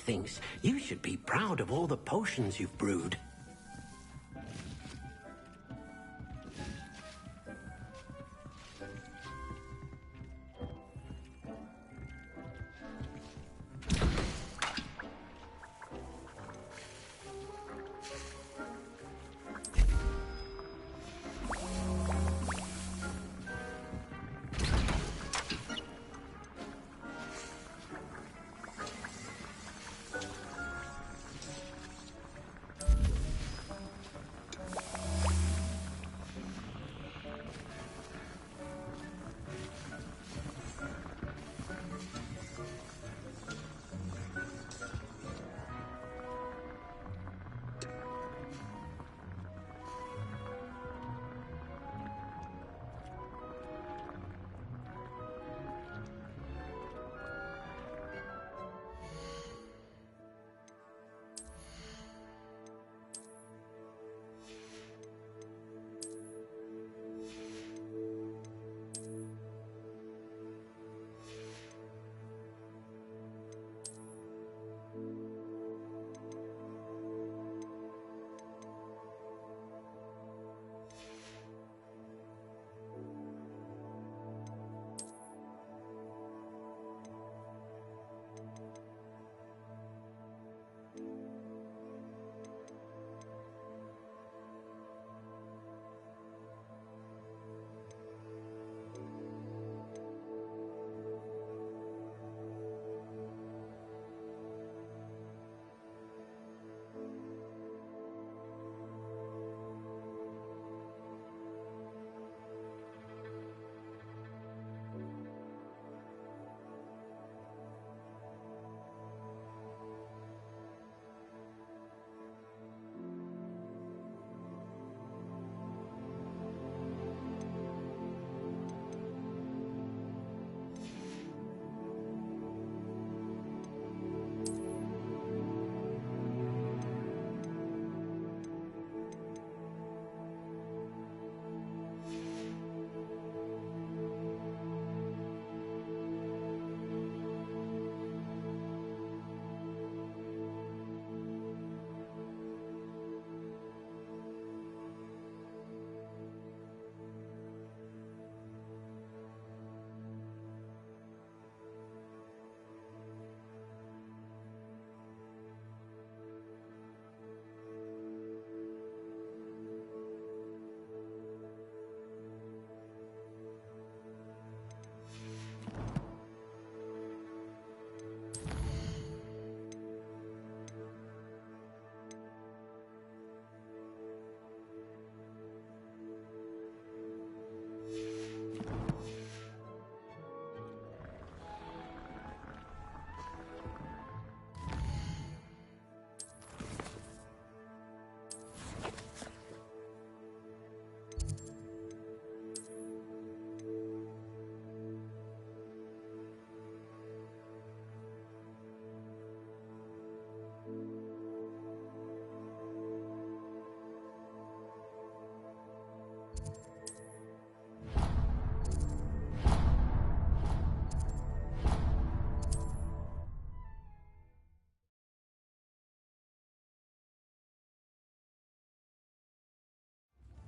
thinks you should be proud of all the potions you've brewed.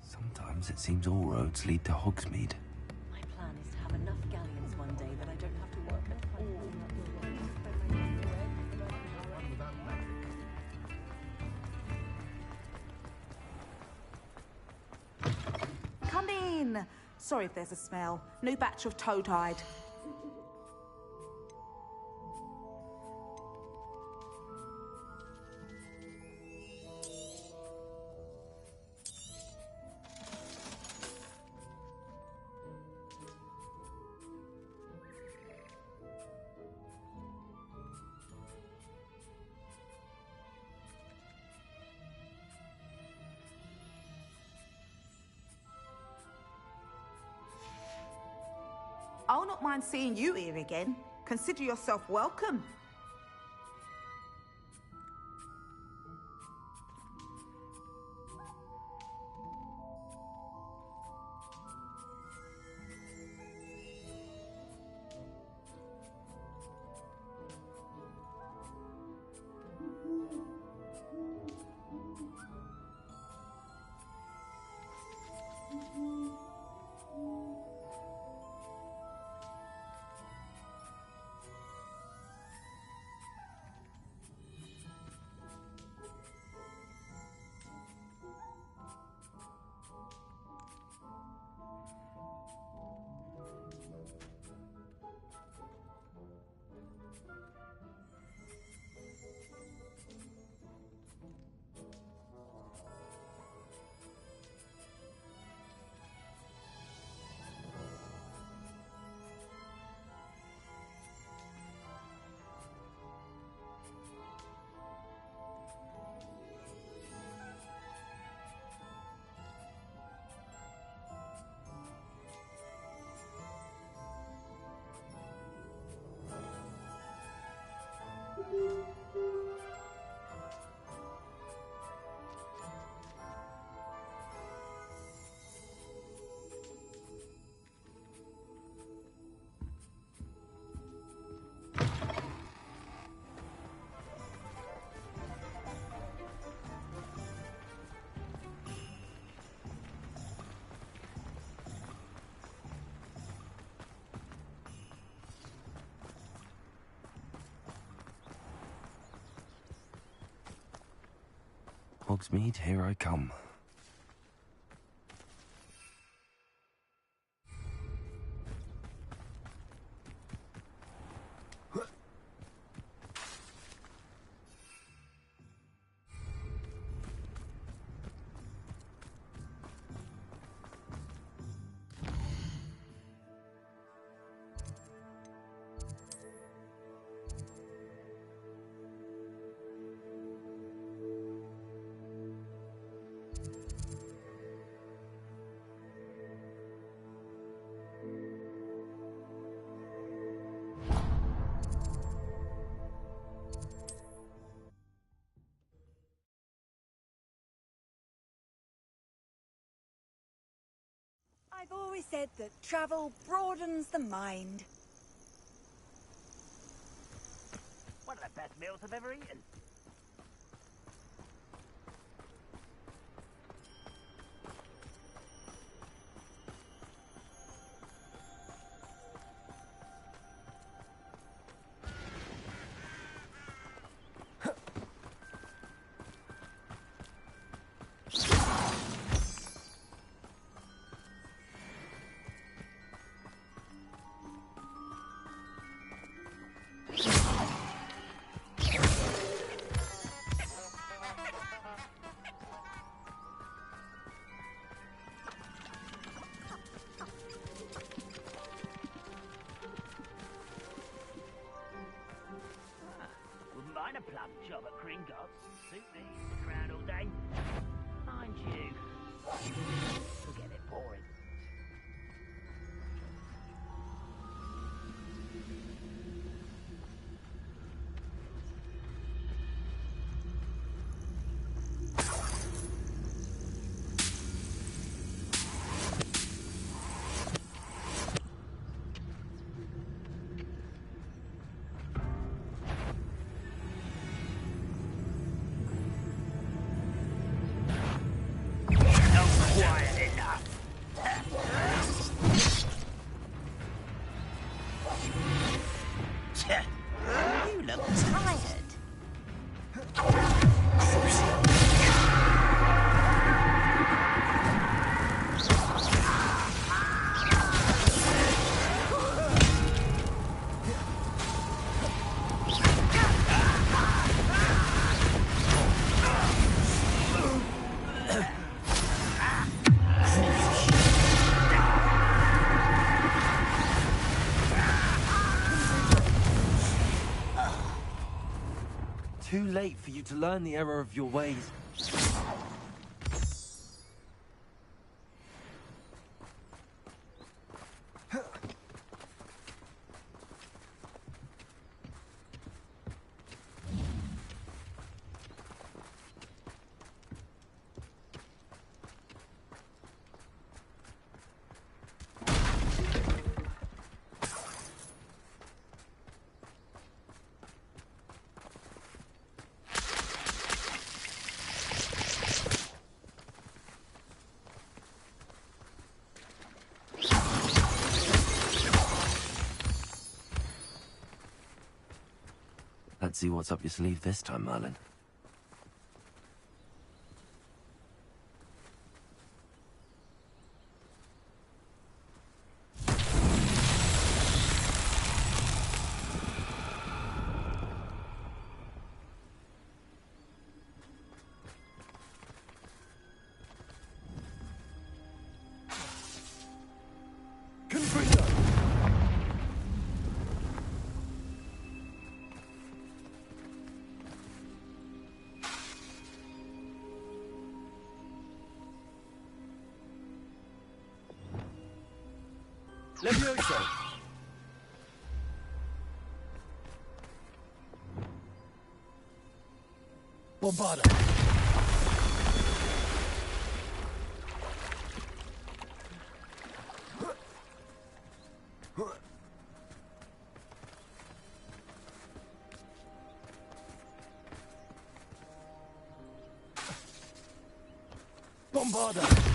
Sometimes it seems all roads lead to Hogsmeade. My plan is to have enough galleons one day that I don't have to work at all. Come in! Sorry if there's a smell. New batch of toad-hide. I'll not mind seeing you here again. Consider yourself welcome. Hogsmeade, here I come. I've always said that travel broadens the mind. One of the best meals I've ever eaten. A plum job at Gringotts. Suit me, stick around all day. Mind you, you'll get a bit boring. You look tired. Too late for you to learn the error of your ways. Let's see what's up your sleeve this time, Merlin. Levioso! Bombarda! Bombarda!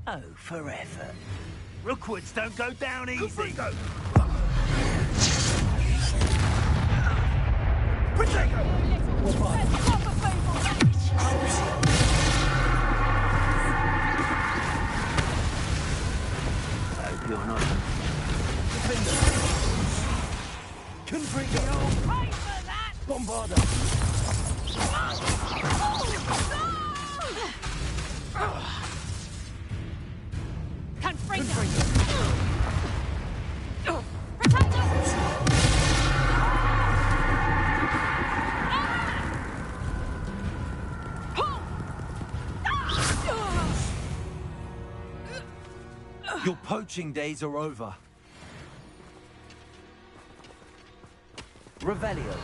Oh, for effort. Rookwoods don't go down easy. Go. Protego! Hope you're not. Defender! Confringo! Pay for that! Bombarda! Confringo! Your poaching days are over. Revelio.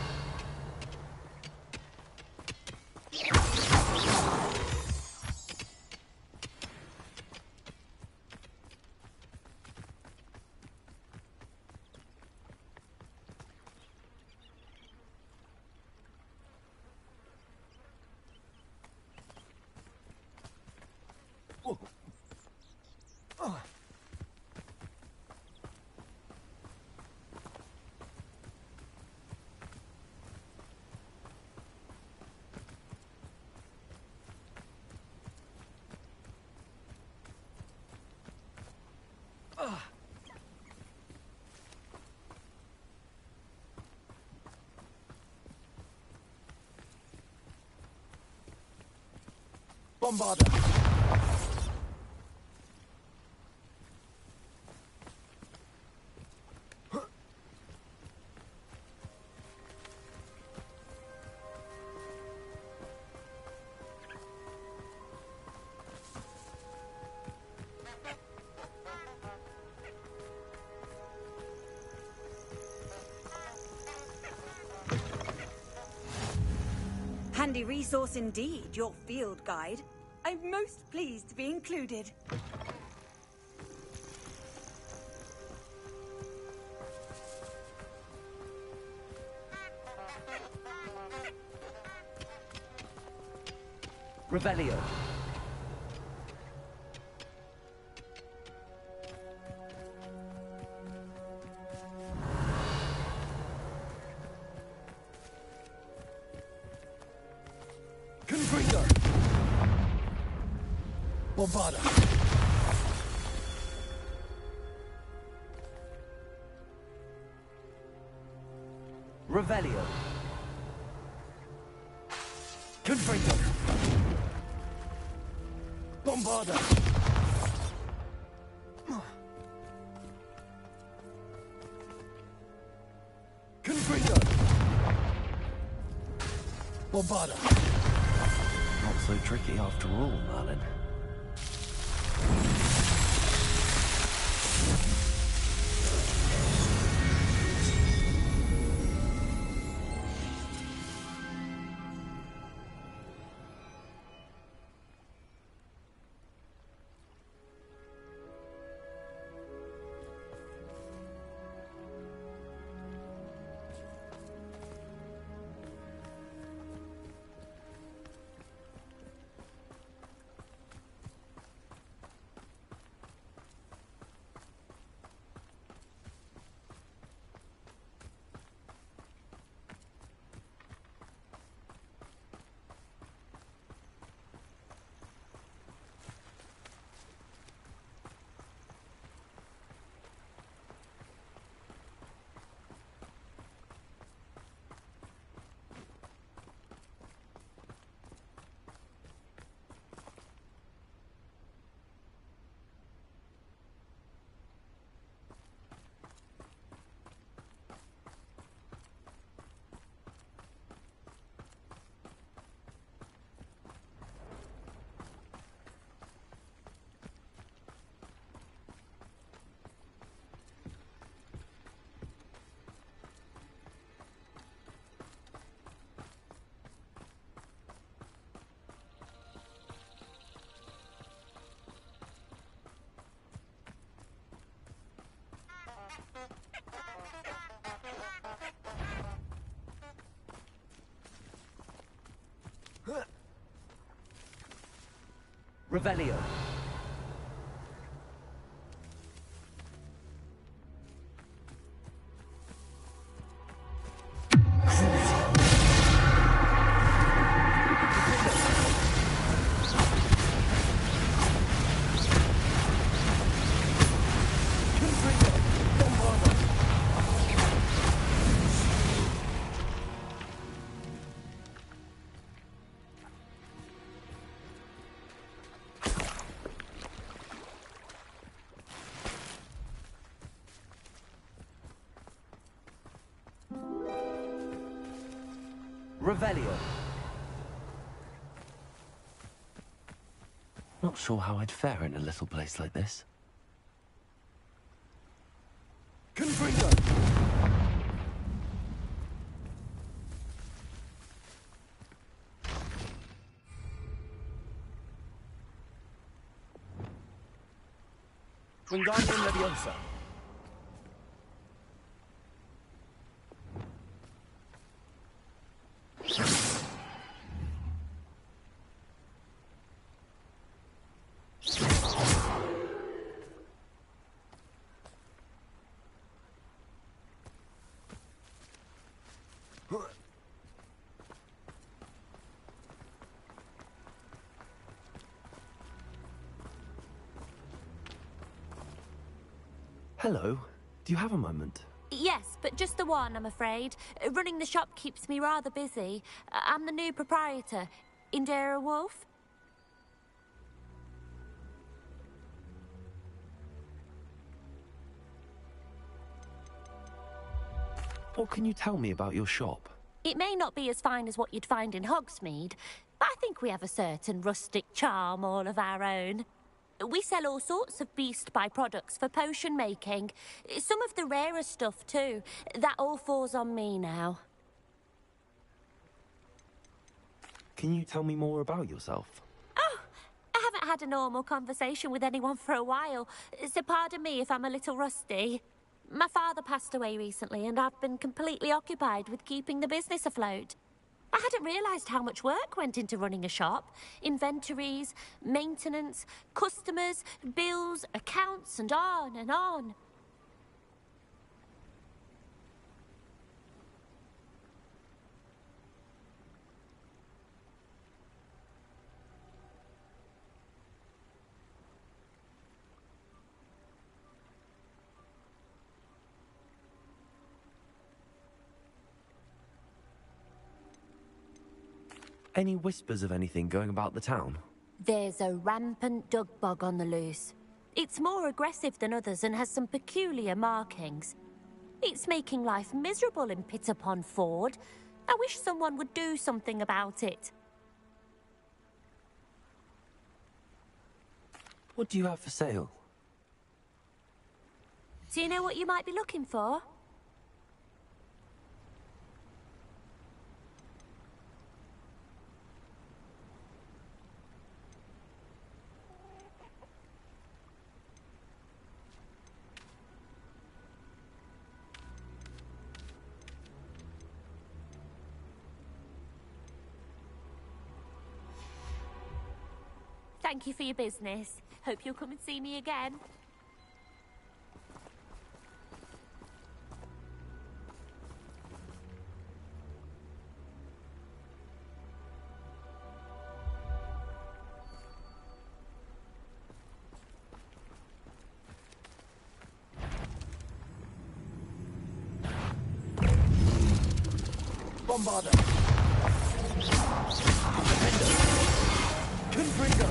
Bombarda! Handy resource indeed, your field guide. I'm most pleased to be included. Revelio. Confringo! Bombarda! Revelio. Confringo! Bombarda! Confringo! Bombarda! Not so tricky after all, Merlin. Revelio. Revelio. Not sure how I'd fare in a little place like this. Confringo! Wingardium Leviosa. Hello. Do you have a moment? Yes, but just the one, I'm afraid. Running the shop keeps me rather busy. I'm the new proprietor, Indira Wolf. What can you tell me about your shop? It may not be as fine as what you'd find in Hogsmeade, but I think we have a certain rustic charm all of our own. We sell all sorts of beast by-products for potion making. Some of the rarer stuff, too. That all falls on me now. Can you tell me more about yourself? Oh, I haven't had a normal conversation with anyone for a while, so pardon me if I'm a little rusty. My father passed away recently, and I've been completely occupied with keeping the business afloat. I hadn't realised how much work went into running a shop. Inventories, maintenance, customers, bills, accounts, and on and on. Any whispers of anything going about the town? There's a rampant dug bug on the loose. It's more aggressive than others and has some peculiar markings. It's making life miserable in Pitterpond Ford. I wish someone would do something about it. What do you have for sale? Do you know what you might be looking for? Thank you for your business. Hope you'll come and see me again. Bombarda. Confringo.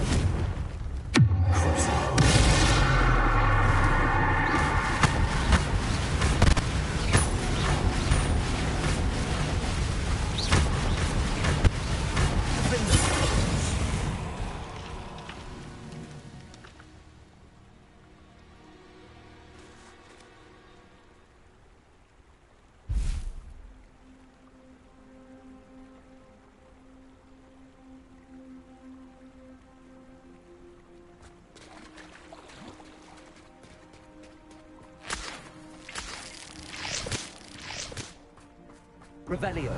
Revelio.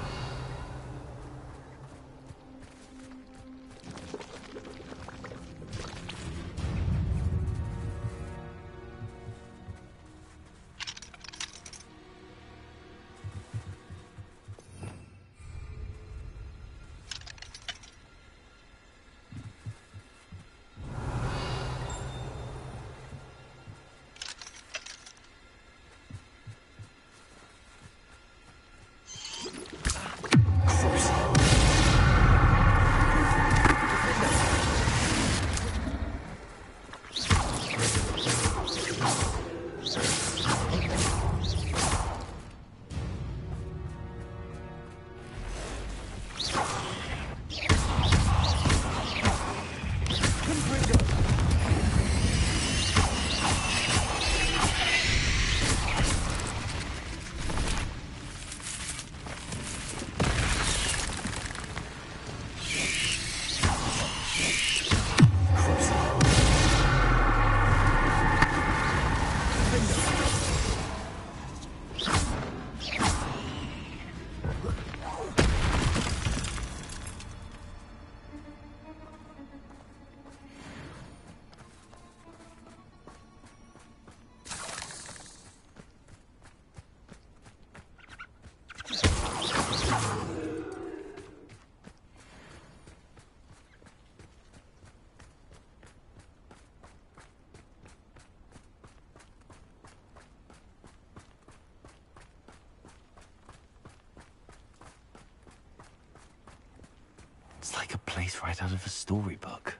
It's like a place right out of a storybook.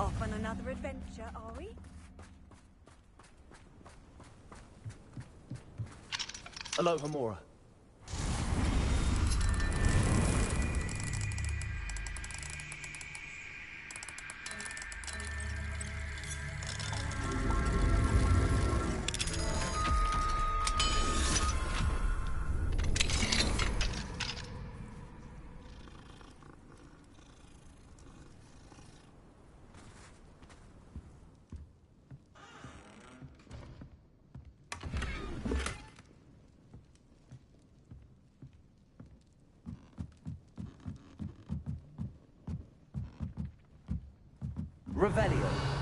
Off on another adventure, are we? Aloha, Mora. Revelio.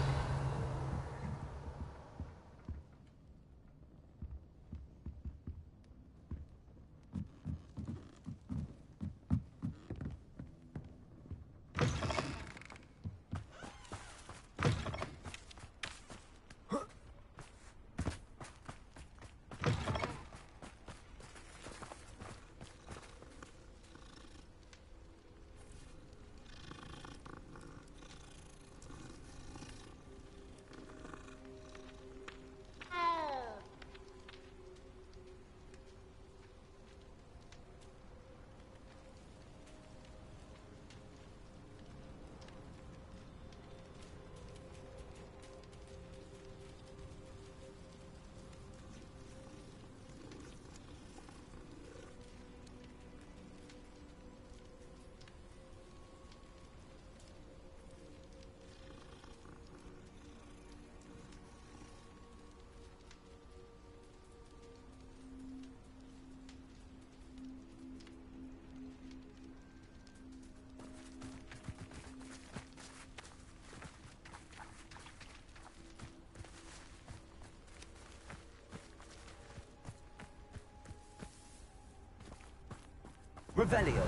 Revelio.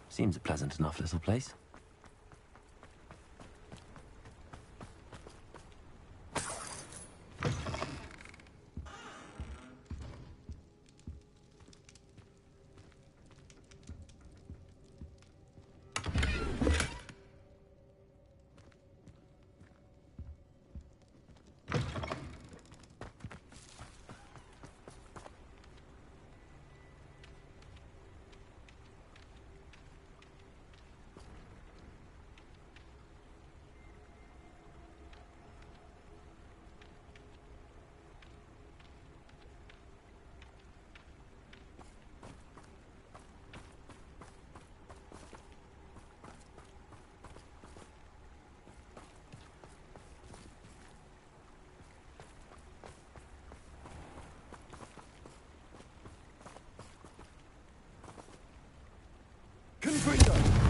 Seems a pleasant enough little place. Confringo!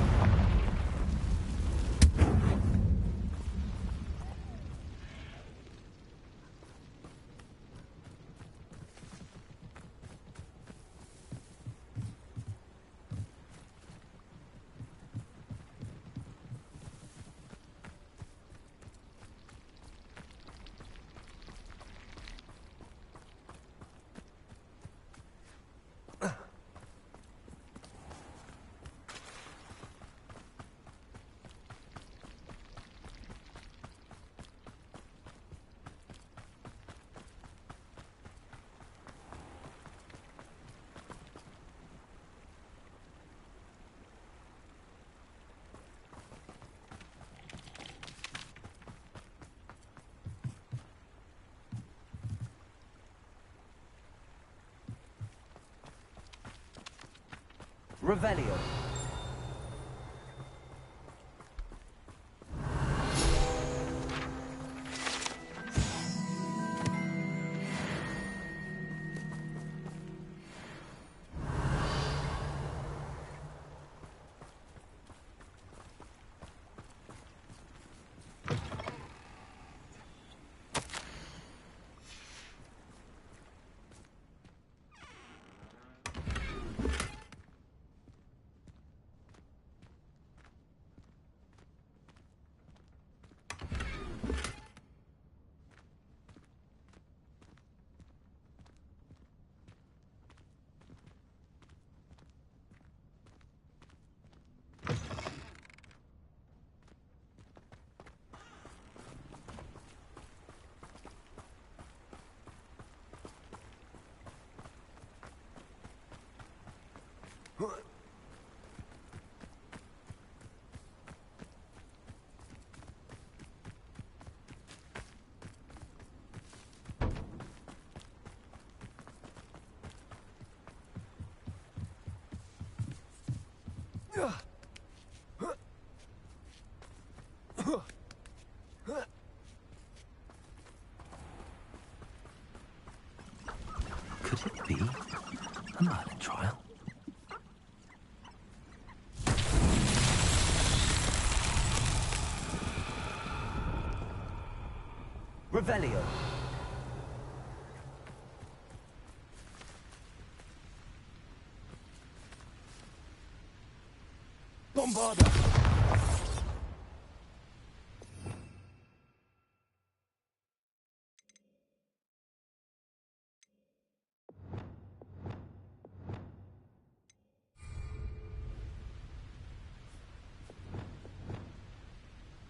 Revelio. Could it be a murder trial? Revelio. Bombarda.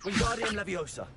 Wingardium Leviosa.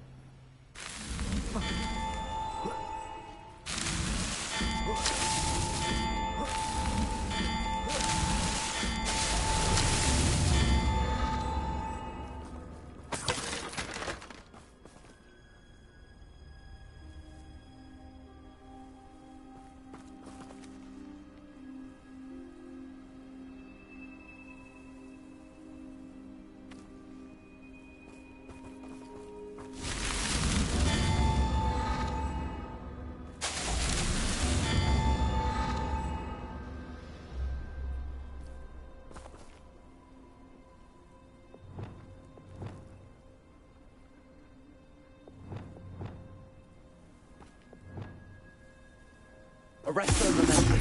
Arrest and remember.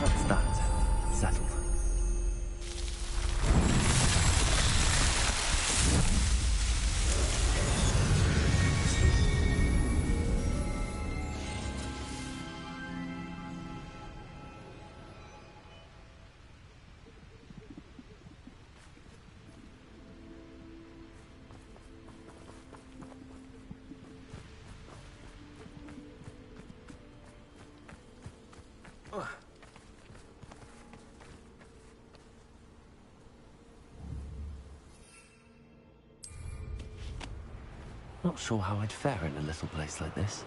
That's that. Settled. Not sure how I'd fare in a little place like this.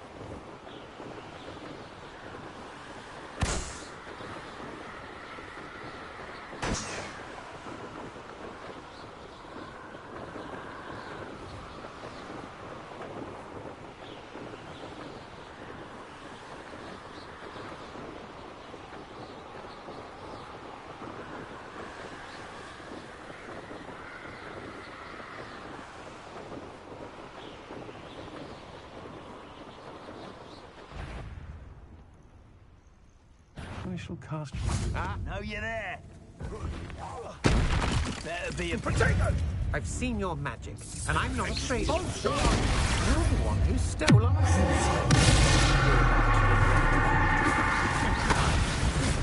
I shall cast you. Ah, no, you're there. Better be a potato! I've seen your magic, and I'm not afraid of it. You're the one who stole our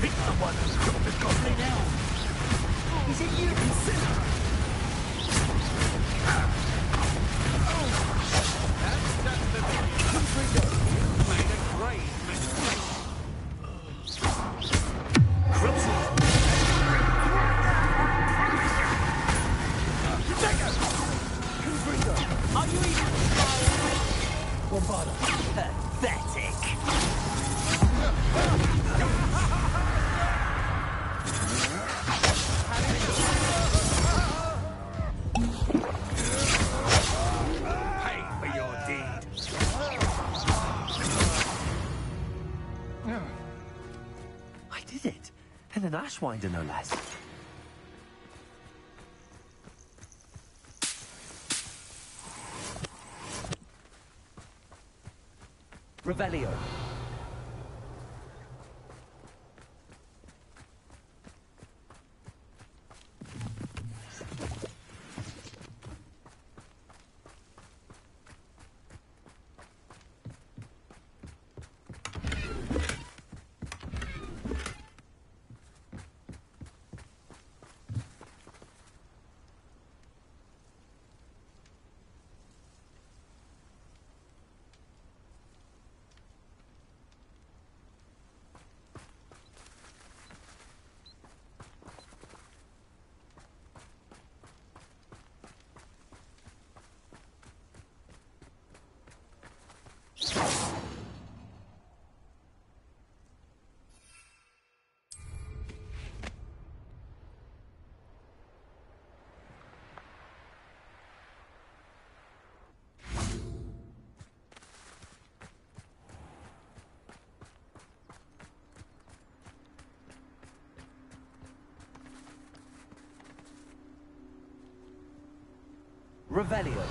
Pick the one who's got the goblin elf! Is it you, consider? That's the thing. You made a grave mistake. Are you even Bombarda. pathetic? Pay for your deed. I did it. And an Ashwinder, no less. Revelio. Revelio.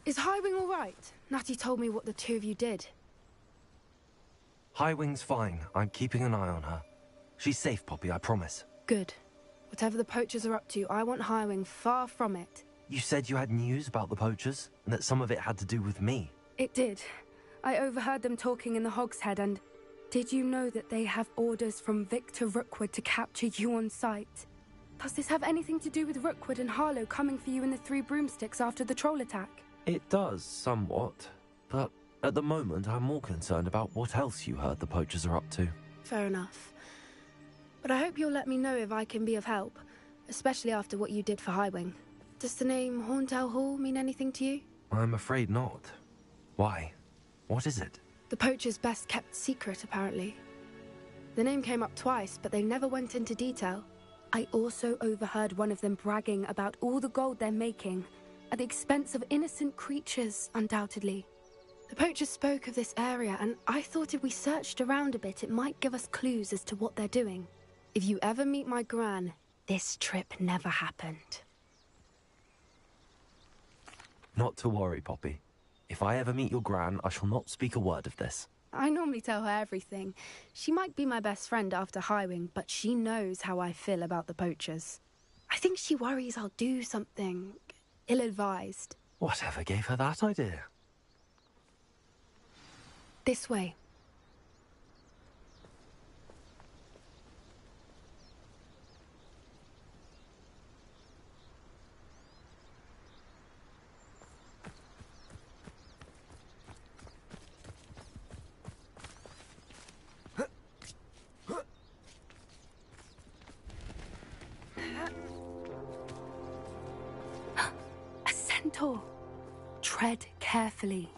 Is Highwing all right? Natty told me what the two of you did. Highwing's fine. I'm keeping an eye on her. She's safe, Poppy, I promise. Good. Whatever the poachers are up to, I want Highwing far from it. You said you had news about the poachers, and that some of it had to do with me. It did. I overheard them talking in the Hogshead, and did you know that they have orders from Victor Rookwood to capture you on sight? Does this have anything to do with Rookwood and Harlow coming for you in the Three Broomsticks after the troll attack? It does, somewhat. But at the moment, I'm more concerned about what else you heard the poachers are up to. Fair enough. But I hope you'll let me know if I can be of help, especially after what you did for Highwing. Does the name Horntail Hall mean anything to you? I'm afraid not. Why? What is it? The poachers' best kept secret, apparently. The name came up twice, but they never went into detail. I also overheard one of them bragging about all the gold they're making, at the expense of innocent creatures, undoubtedly. The poachers spoke of this area, and I thought if we searched around a bit, it might give us clues as to what they're doing. If you ever meet my gran, this trip never happened. Not to worry, Poppy. If I ever meet your gran, I shall not speak a word of this. I normally tell her everything. She might be my best friend after Highwing, but she knows how I feel about the poachers. I think she worries I'll do something ill-advised. Whatever gave her that idea? This way. A centaur. Tread carefully.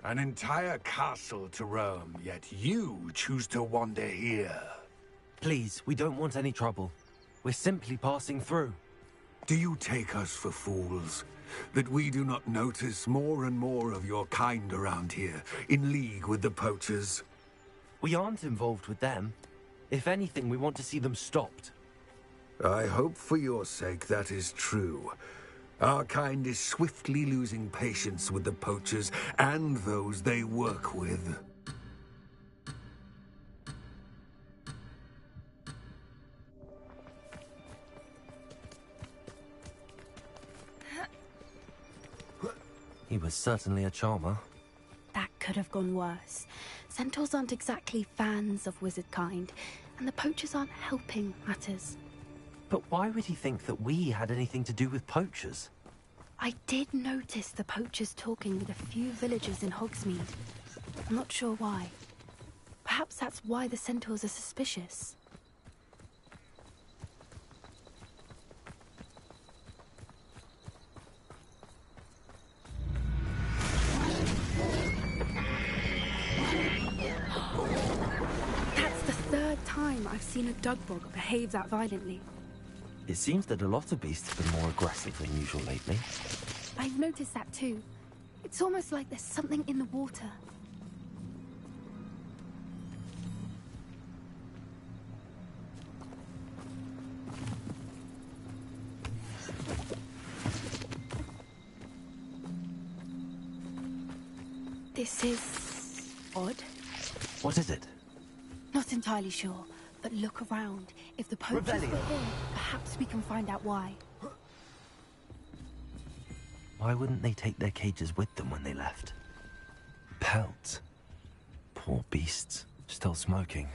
An entire castle to roam, yet you choose to wander here. Please, we don't want any trouble. We're simply passing through. Do you take us for fools? That we do not notice more and more of your kind around here, in league with the poachers? We aren't involved with them. If anything, we want to see them stopped. I hope for your sake that is true. Our kind is swiftly losing patience with the poachers and those they work with. He was certainly a charmer. That could have gone worse. Centaurs aren't exactly fans of wizard kind, and the poachers aren't helping matters. But why would he think that we had anything to do with poachers? I did notice the poachers talking with a few villagers in Hogsmeade. I'm not sure why. Perhaps that's why the centaurs are suspicious. That's the third time I've seen a dugbog behave that violently. It seems that a lot of beasts have been more aggressive than usual lately. I've noticed that too. It's almost like there's something in the water. This is odd. What is it? Not entirely sure, but look around. If the poachers were here, perhaps we can find out why. Why wouldn't they take their cages with them when they left? Pelts. Poor beasts. Still smoking.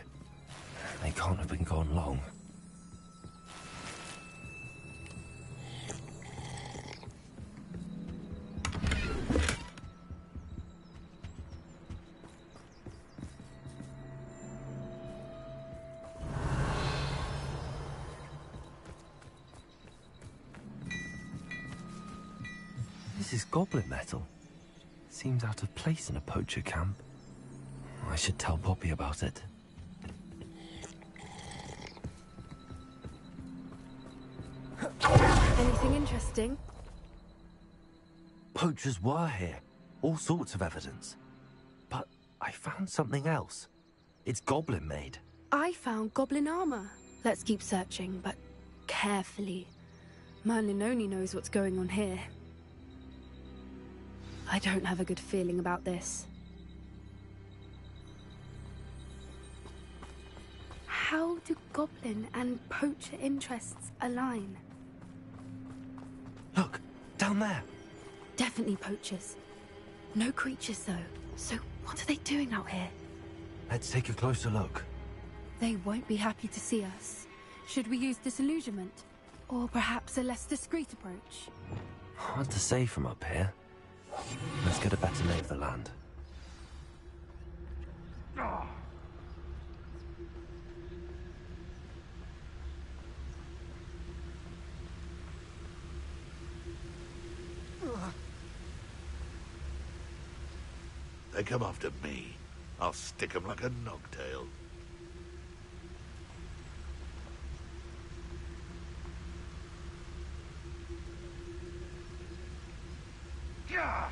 They can't have been gone long. This is goblin metal. Seems out of place in a poacher camp. I should tell Poppy about it. Anything interesting? Poachers were here. All sorts of evidence. But I found something else. It's goblin made. I found goblin armor. Let's keep searching, but carefully. Merlin only knows what's going on here. I don't have a good feeling about this. How do goblin and poacher interests align? Look, down there. Definitely poachers. No creatures, though. So what are they doing out here? Let's take a closer look. They won't be happy to see us. Should we use disillusionment? Or perhaps a less discreet approach? Hard to say from up here. Let's get a better lay of the land. They come after me. I'll stick 'em like a nogtail. Yeah.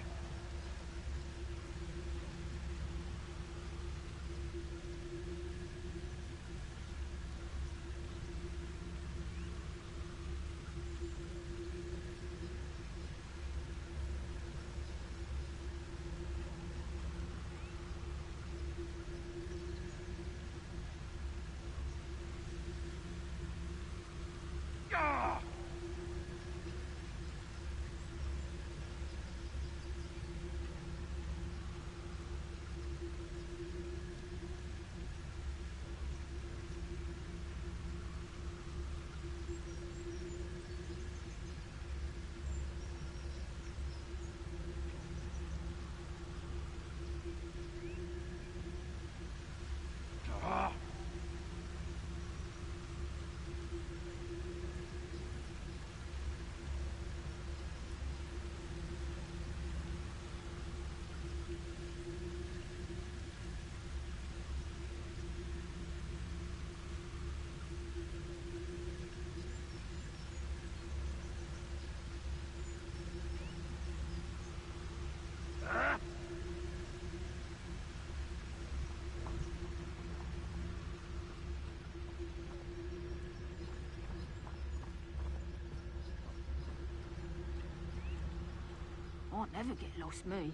I never get lost, me.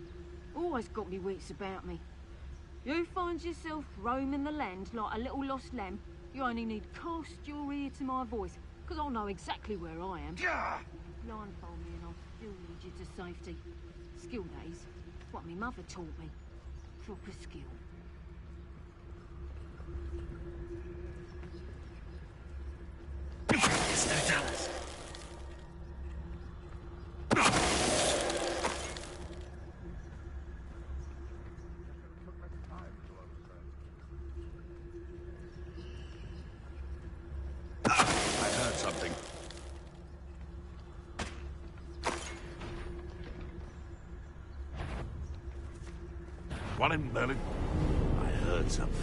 Always got me wits about me. You find yourself roaming the land like a little lost lamb, you only need cast your ear to my voice, because I'll know exactly where I am. Blindfold me and I'll still lead you to safety. Skill, that is. What me mother taught me. Proper skill. It's no Dallas. One in Merlin. I heard something.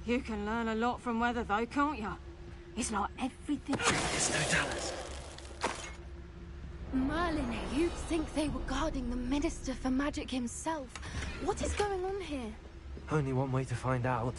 You can learn a lot from weather, though, can't you? It's like everything... It's no Dallas. Merlin, you'd think they were guarding the Minister for Magic himself. What is going on here? Only one way to find out.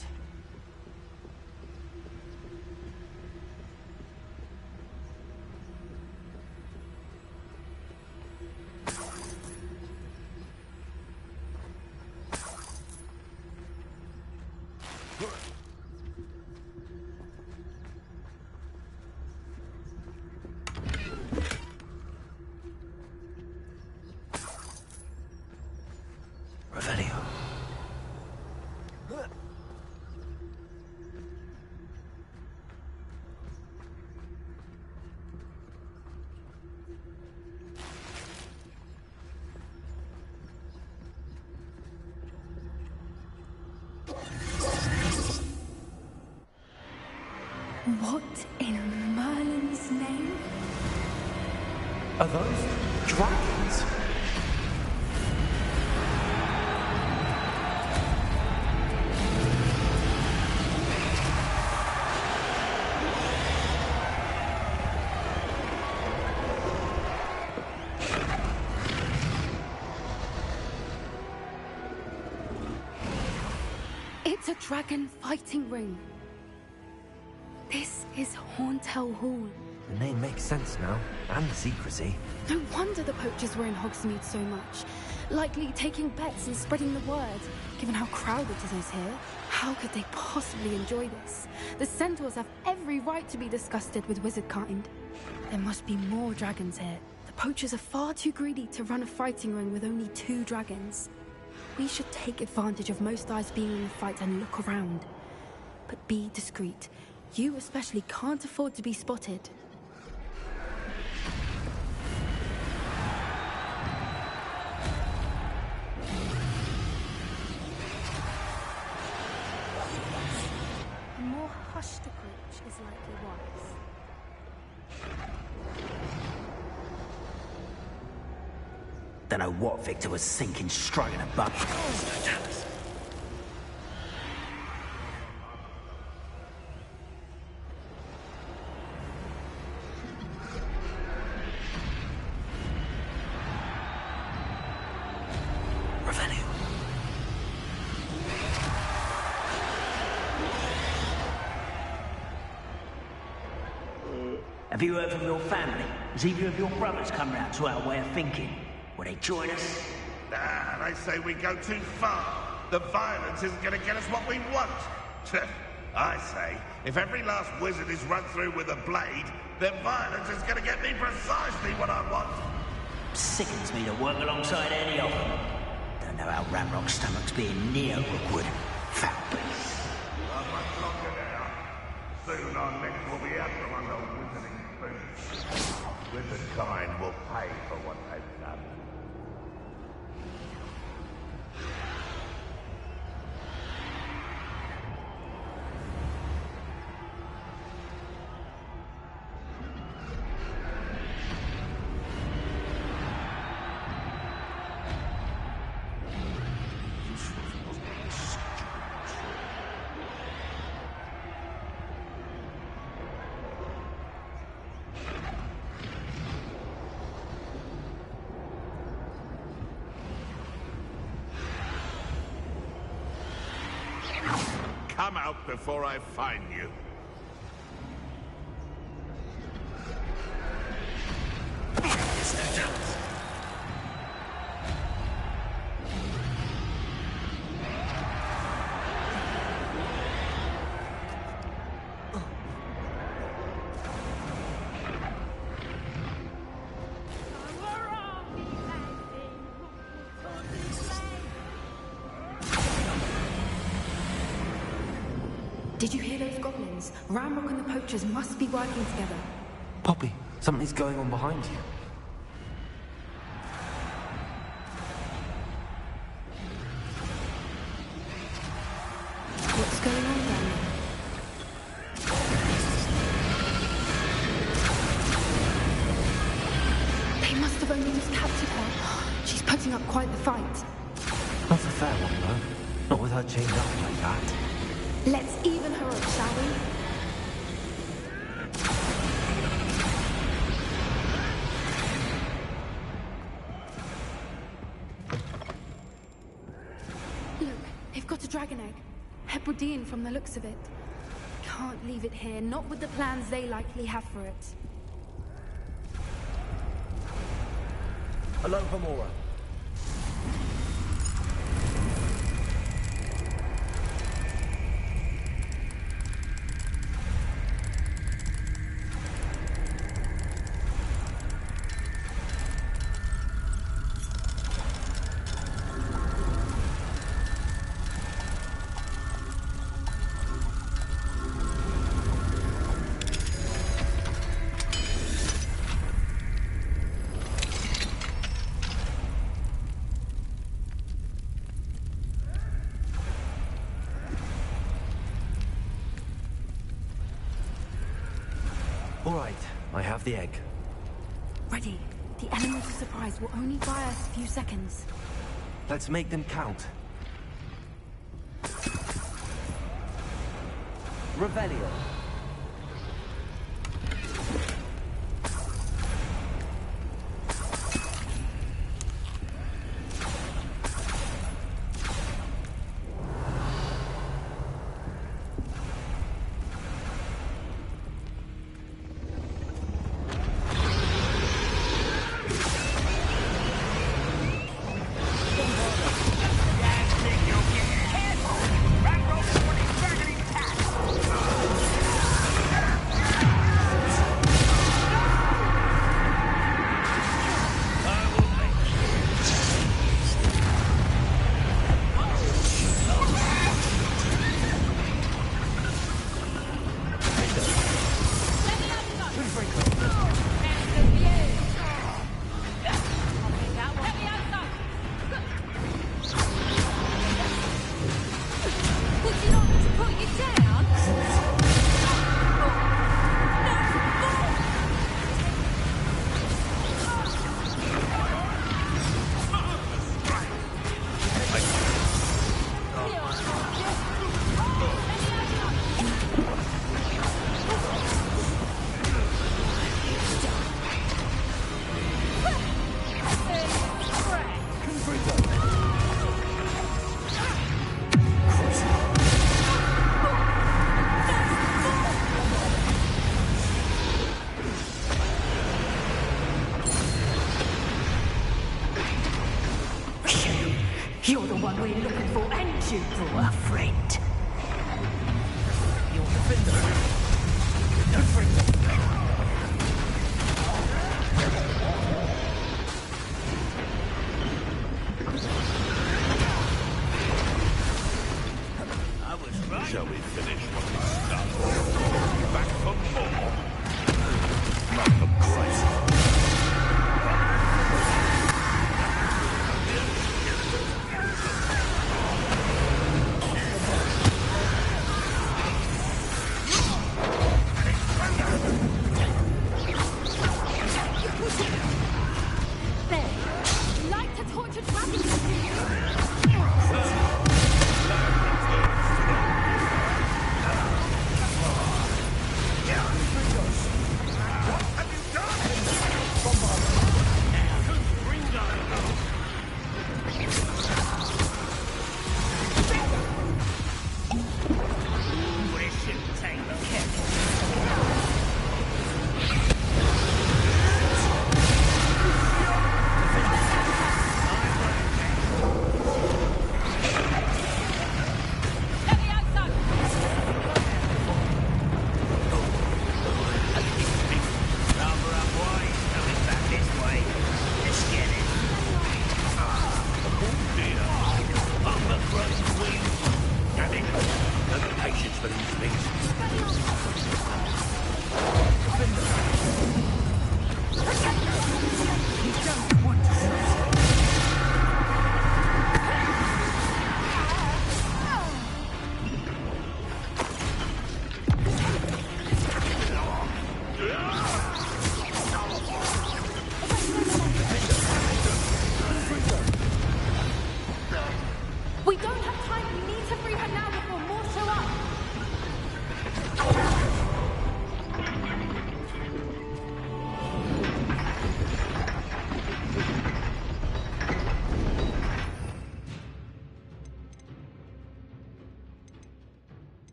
What in Merlin's name? Are those dragons? It's a dragon fighting ring. This is Hauntel Hall. The name makes sense now, and the secrecy. No wonder the poachers were in Hogsmeade so much. Likely taking bets and spreading the word, given how crowded it is here. How could they possibly enjoy this? The centaurs have every right to be disgusted with wizard kind. There must be more dragons here. The poachers are far too greedy to run a fighting ring with only 2 dragons. We should take advantage of most eyes being in the fight and look around. But be discreet. You especially can't afford to be spotted. A more hushed approach is likely wise. Don't know what Victor was thinking, stroking a bug. Have you heard from your family? Has either of your brothers come round to our way of thinking? Will they join us? Nah, they say we go too far. The violence isn't going to get us what we want. I say, if every last wizard is run through with a blade, then violence is going to get me precisely what I want. Sickens me to work alongside any of them. Don't know how Ramrock's stomach's being near Rookwood. Foul beast. Not much longer now. Soon our necks will be out from under wizarding boots. Wizard kind will pay for what they've done. Come out before I find you. Mr. Jones. Did you hear those goblins? Ramrock and the poachers must be working together. Poppy, something's going on behind you. What's going on down there? They must have only just captured her. She's putting up quite the fight. Not a fair one, though. Not with her chained up like that. Let's even her up, shall we? Look, they've got a dragon egg. Hebridean from the looks of it. Can't leave it here, not with the plans they likely have for it. Hello, Hamora. All right, I have the egg. Ready. The element of surprise will only buy us a few seconds. Let's make them count. Revelio.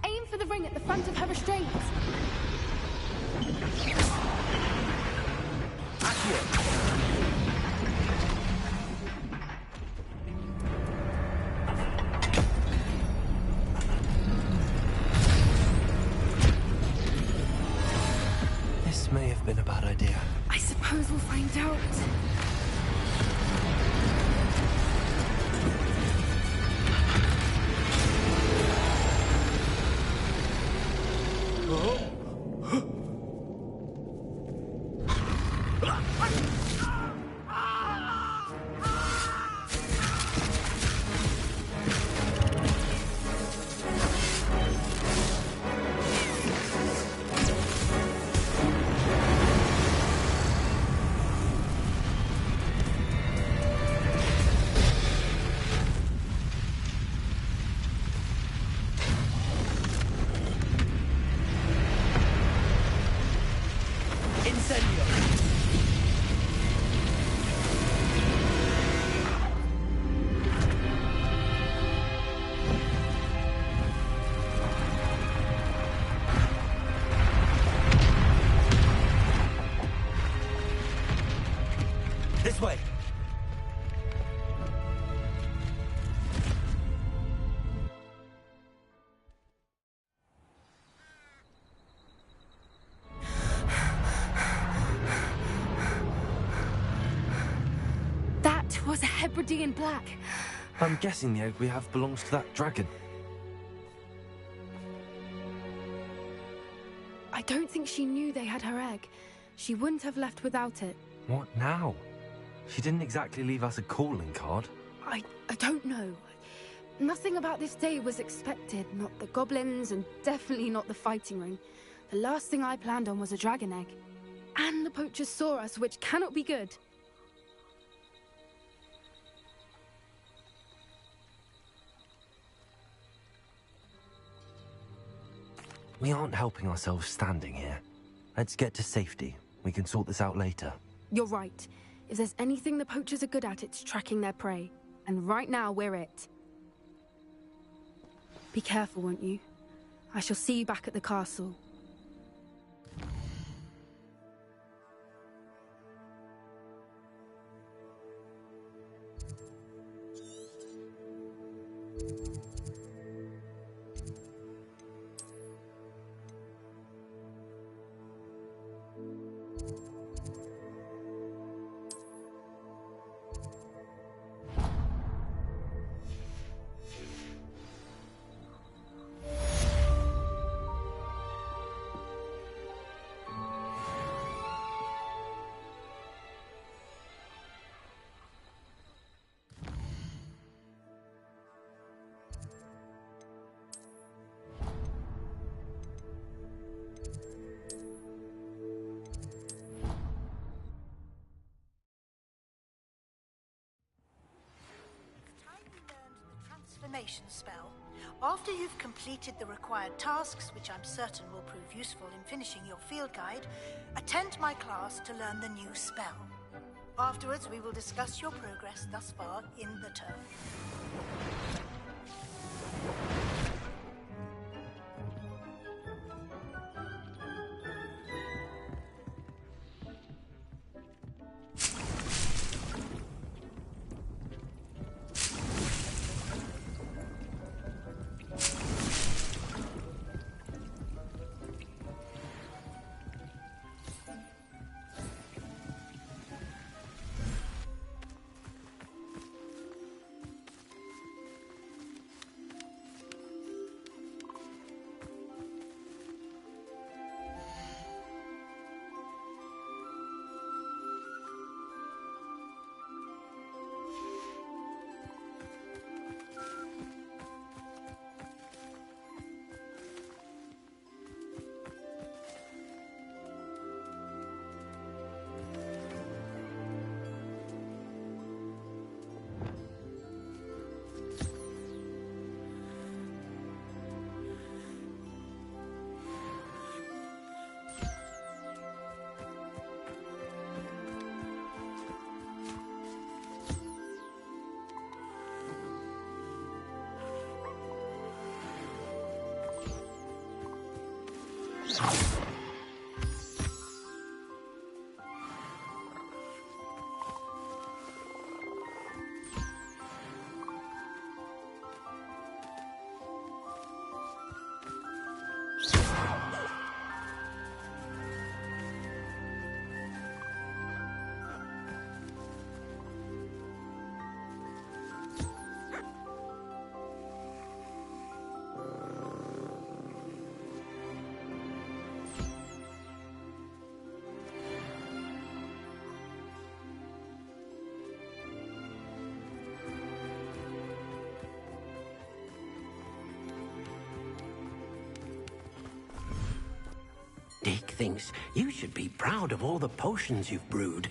Aim for the ring at the front of her restraints. This may have been a bad idea. I suppose we'll find out. This way! That was a Hebridean black. I'm guessing the egg we have belongs to that dragon. I don't think she knew they had her egg. She wouldn't have left without it. What now? She didn't exactly leave us a calling card. I don't know. Nothing about this day was expected. Not the goblins, and definitely not the fighting ring. The last thing I planned on was a dragon egg. And the poachers saw us, which cannot be good. We aren't helping ourselves standing here. Let's get to safety. We can sort this out later. You're right. If there's anything the poachers are good at, it's tracking their prey. And right now, we're it. Be careful, won't you? I shall see you back at the castle. Transformation spell. After you've completed the required tasks, which I'm certain will prove useful in finishing your field guide, attend my class to learn the new spell. Afterwards, we will discuss your progress thus far in the term. Dick thinks you should be proud of all the potions you've brewed.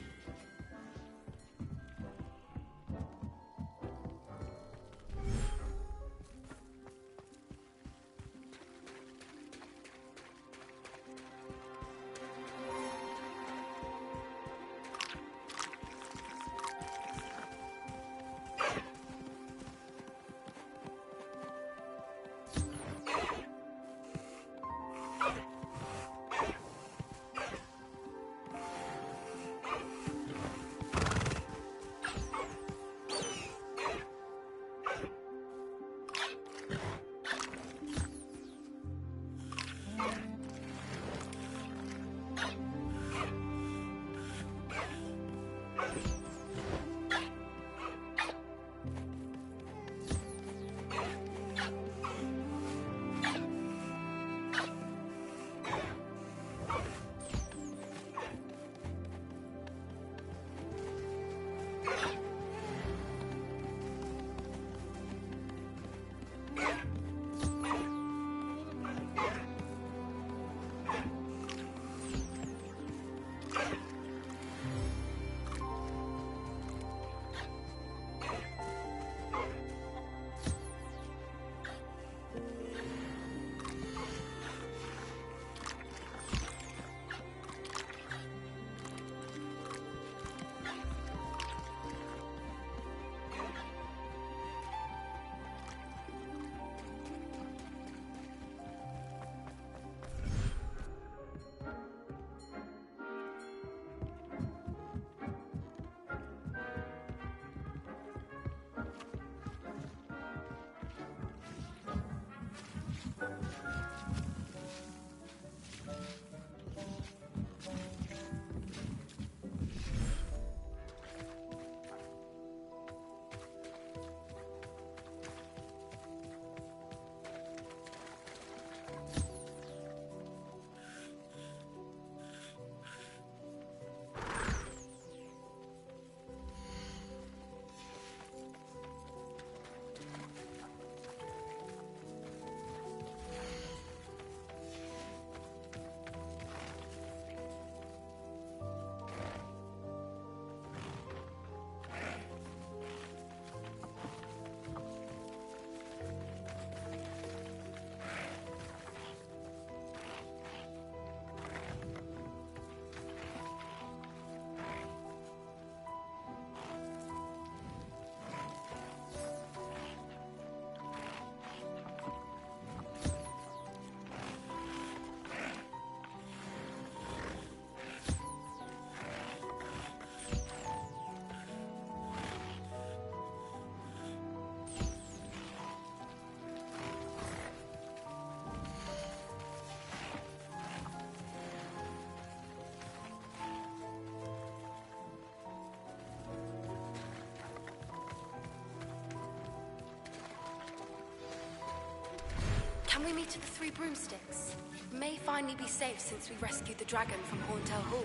Can we meet at the Three Broomsticks? May finally be safe since we rescued the dragon from Hauntel Hall.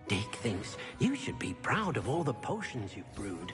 Dick thinks you should be proud of all the potions you've brewed.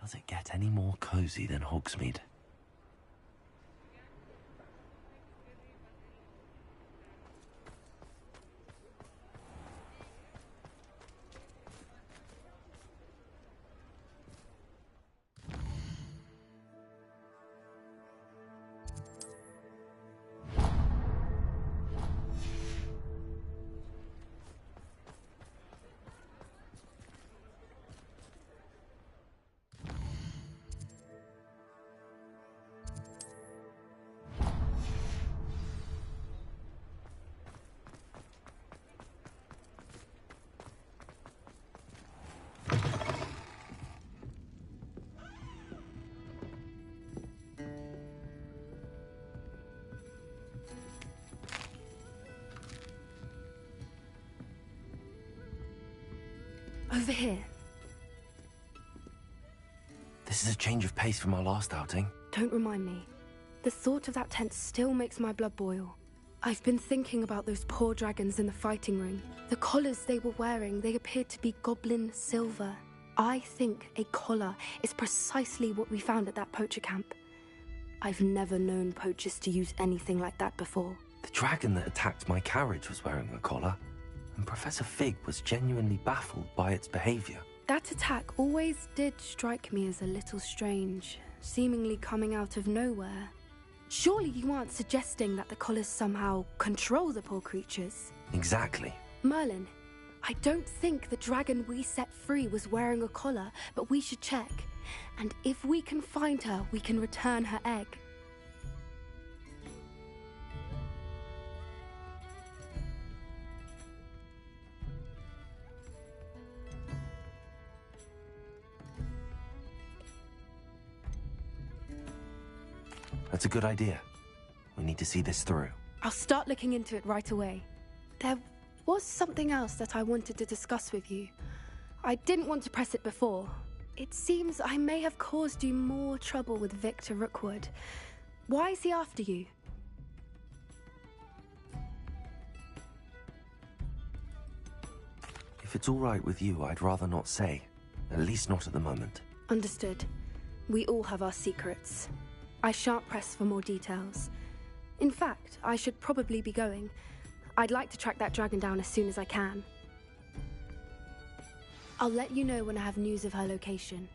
Does it get any more cozy than Hogsmeade? Over here. This is a change of pace from our last outing. Don't remind me. The thought of that tent still makes my blood boil. I've been thinking about those poor dragons in the fighting ring. The collars they were wearing, they appeared to be goblin silver. I think a collar is precisely what we found at that poacher camp. I've never known poachers to use anything like that before. The dragon that attacked my carriage was wearing a collar, and Professor Fig was genuinely baffled by its behavior. That attack always did strike me as a little strange, seemingly coming out of nowhere. Surely you aren't suggesting that the collars somehow control the poor creatures? Exactly. Merlin, I don't think the dragon we set free was wearing a collar, but we should check. And if we can find her, we can return her egg. That's a good idea. We need to see this through. I'll start looking into it right away. There was something else that I wanted to discuss with you. I didn't want to press it before. It seems I may have caused you more trouble with Victor Rookwood. Why is he after you? If it's all right with you, I'd rather not say. At least not at the moment. Understood. We all have our secrets. I shan't press for more details. In fact, I should probably be going. I'd like to track that dragon down as soon as I can. I'll let you know when I have news of her location.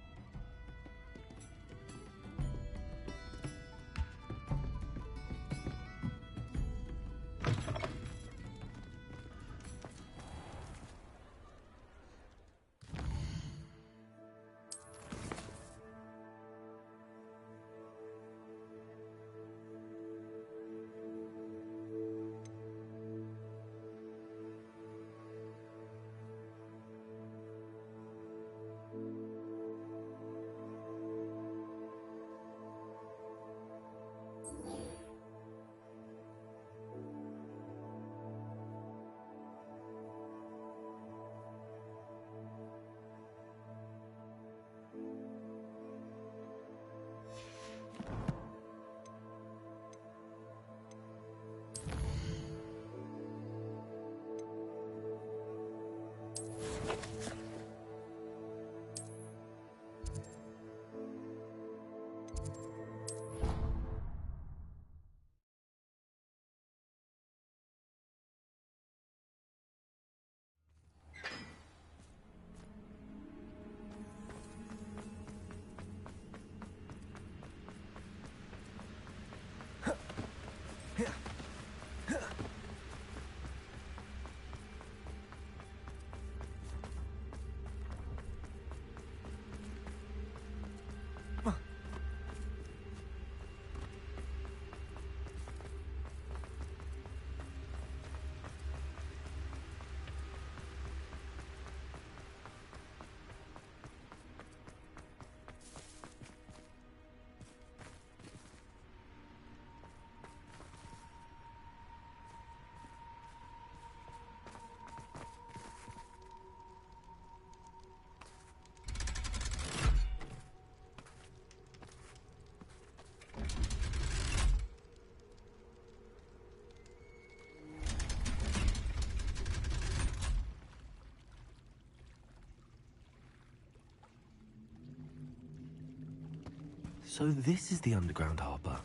So this is the underground harbour.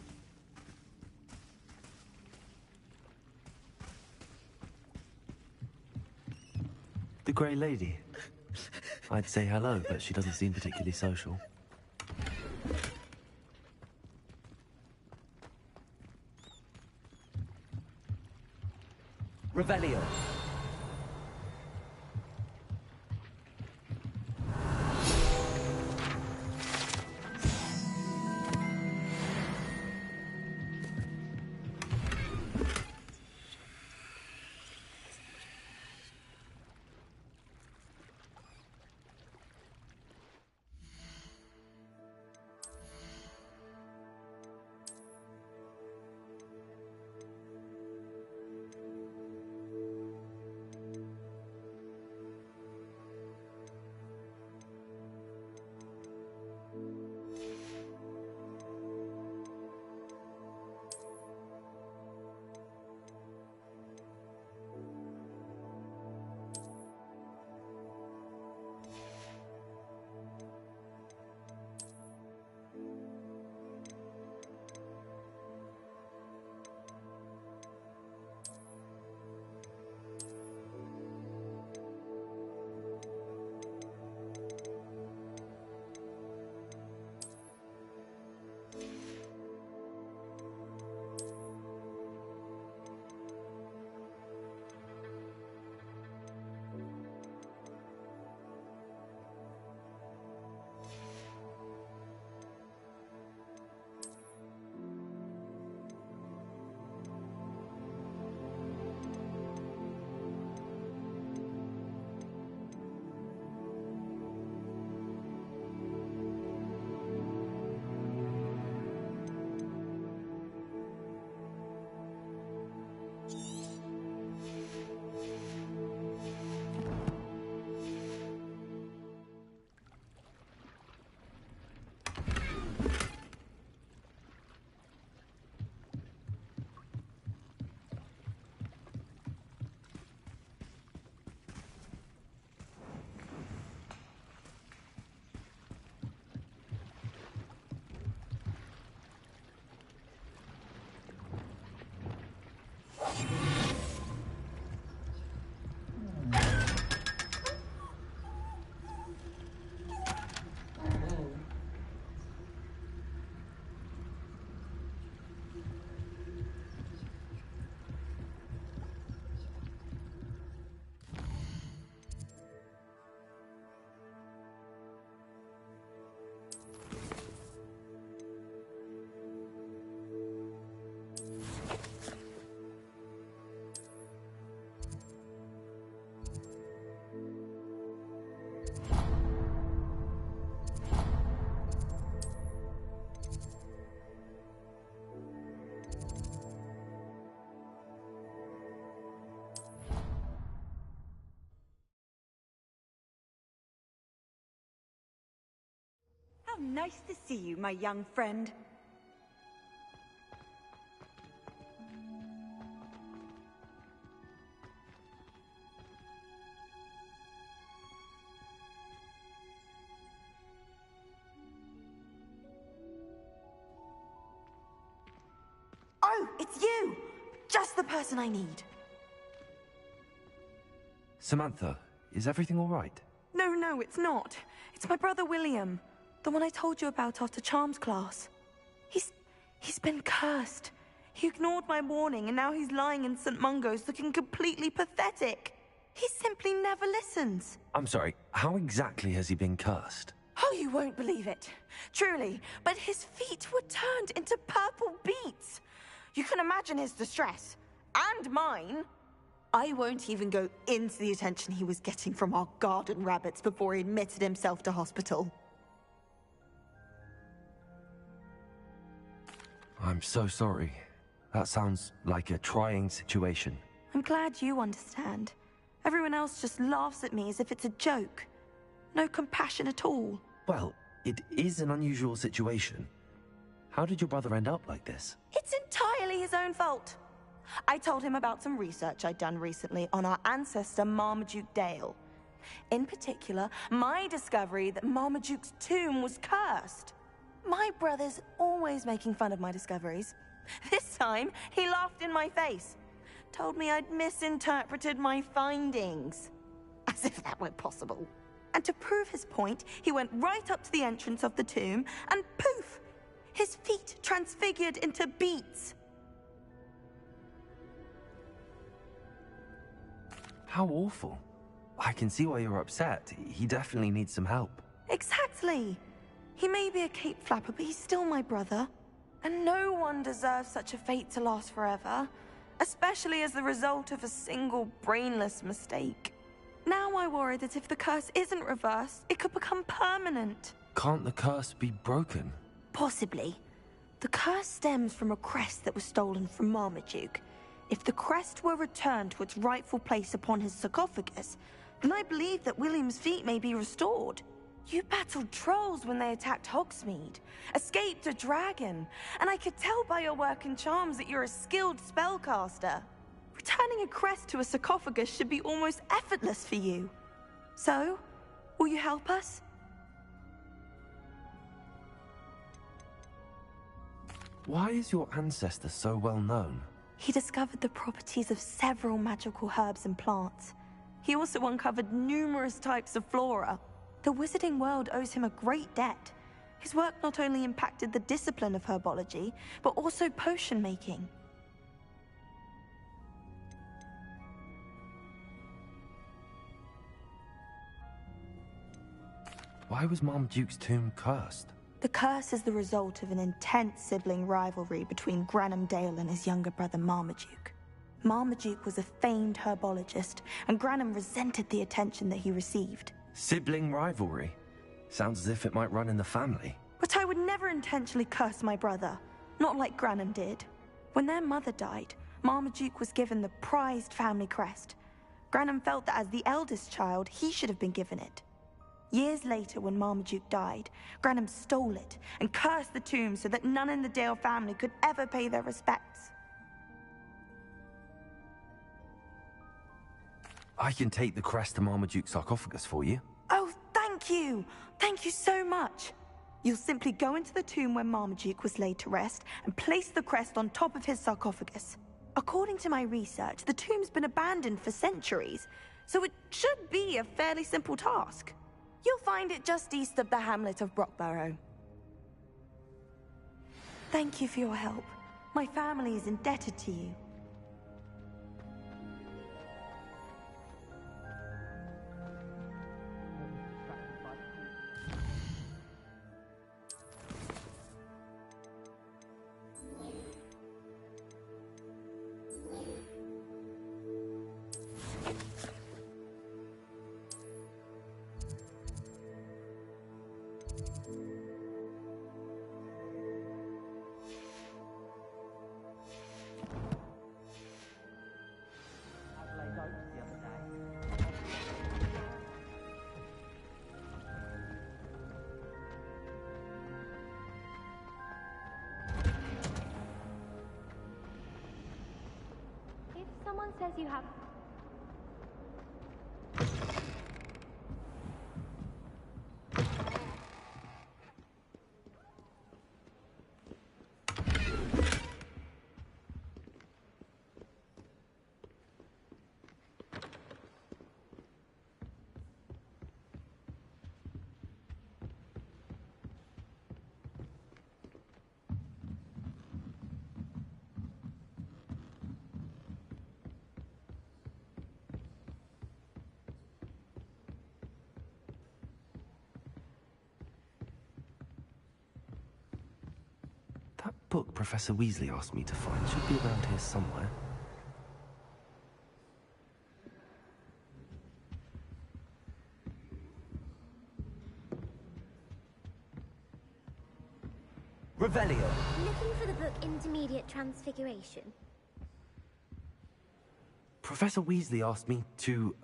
The Grey Lady. I'd say hello, but she doesn't seem particularly social. Revelio. How nice to see you, my young friend. Oh, it's you! Just the person I need. Samantha, is everything all right? No, it's not. It's my brother William. The one I told you about after Charms class. He's been cursed. He ignored my warning and now he's lying in St. Mungo's looking completely pathetic. He simply never listens. I'm sorry, how exactly has he been cursed? Oh, you won't believe it. Truly, but his feet were turned into purple beets. You can imagine his distress. And mine. I won't even go into the attention he was getting from our garden rabbits before he admitted himself to hospital. I'm so sorry. That sounds like a trying situation. I'm glad you understand. Everyone else just laughs at me as if it's a joke. No compassion at all. Well, it is an unusual situation. How did your brother end up like this? It's entirely his own fault. I told him about some research I'd done recently on our ancestor Marmaduke Dale. In particular, my discovery that Marmaduke's tomb was cursed. My brother's always making fun of my discoveries. This time, he laughed in my face. Told me I'd misinterpreted my findings. As if that were possible. And to prove his point, he went right up to the entrance of the tomb, and poof! His feet transfigured into beets. How awful. I can see why you're upset. He definitely needs some help. Exactly. He may be a cape flapper, but he's still my brother. And no one deserves such a fate to last forever, especially as the result of a single brainless mistake. Now I worry that if the curse isn't reversed, it could become permanent. Can't the curse be broken? Possibly. The curse stems from a crest that was stolen from Marmaduke. If the crest were returned to its rightful place upon his sarcophagus, then I believe that William's feet may be restored. You battled trolls when they attacked Hogsmeade, escaped a dragon, and I could tell by your work and charms that you're a skilled spellcaster. Returning a crest to a sarcophagus should be almost effortless for you. So, will you help us? Why is your ancestor so well known? He discovered the properties of several magical herbs and plants. He also uncovered numerous types of flora. The wizarding world owes him a great debt. His work not only impacted the discipline of herbology, but also potion making. Why was Marmaduke's tomb cursed? The curse is the result of an intense sibling rivalry between Granham Dale and his younger brother Marmaduke. Marmaduke was a famed herbologist, and Granham resented the attention that he received. Sibling rivalry? Sounds as if it might run in the family. But I would never intentionally curse my brother, not like Granham did. When their mother died, Marmaduke was given the prized family crest. Granham felt that as the eldest child, he should have been given it. Years later, when Marmaduke died, Granham stole it and cursed the tomb so that none in the Dale family could ever pay their respects. I can take the crest to Marmaduke's sarcophagus for you. Oh, thank you! Thank you so much! You'll simply go into the tomb where Marmaduke was laid to rest and place the crest on top of his sarcophagus. According to my research, the tomb's been abandoned for centuries, so it should be a fairly simple task. You'll find it just east of the hamlet of Brockborough. Thank you for your help. My family is indebted to you. Someone says you have... That book Professor Weasley asked me to find should be around here somewhere. Revelio. Looking for the book Intermediate Transfiguration. Professor Weasley asked me to,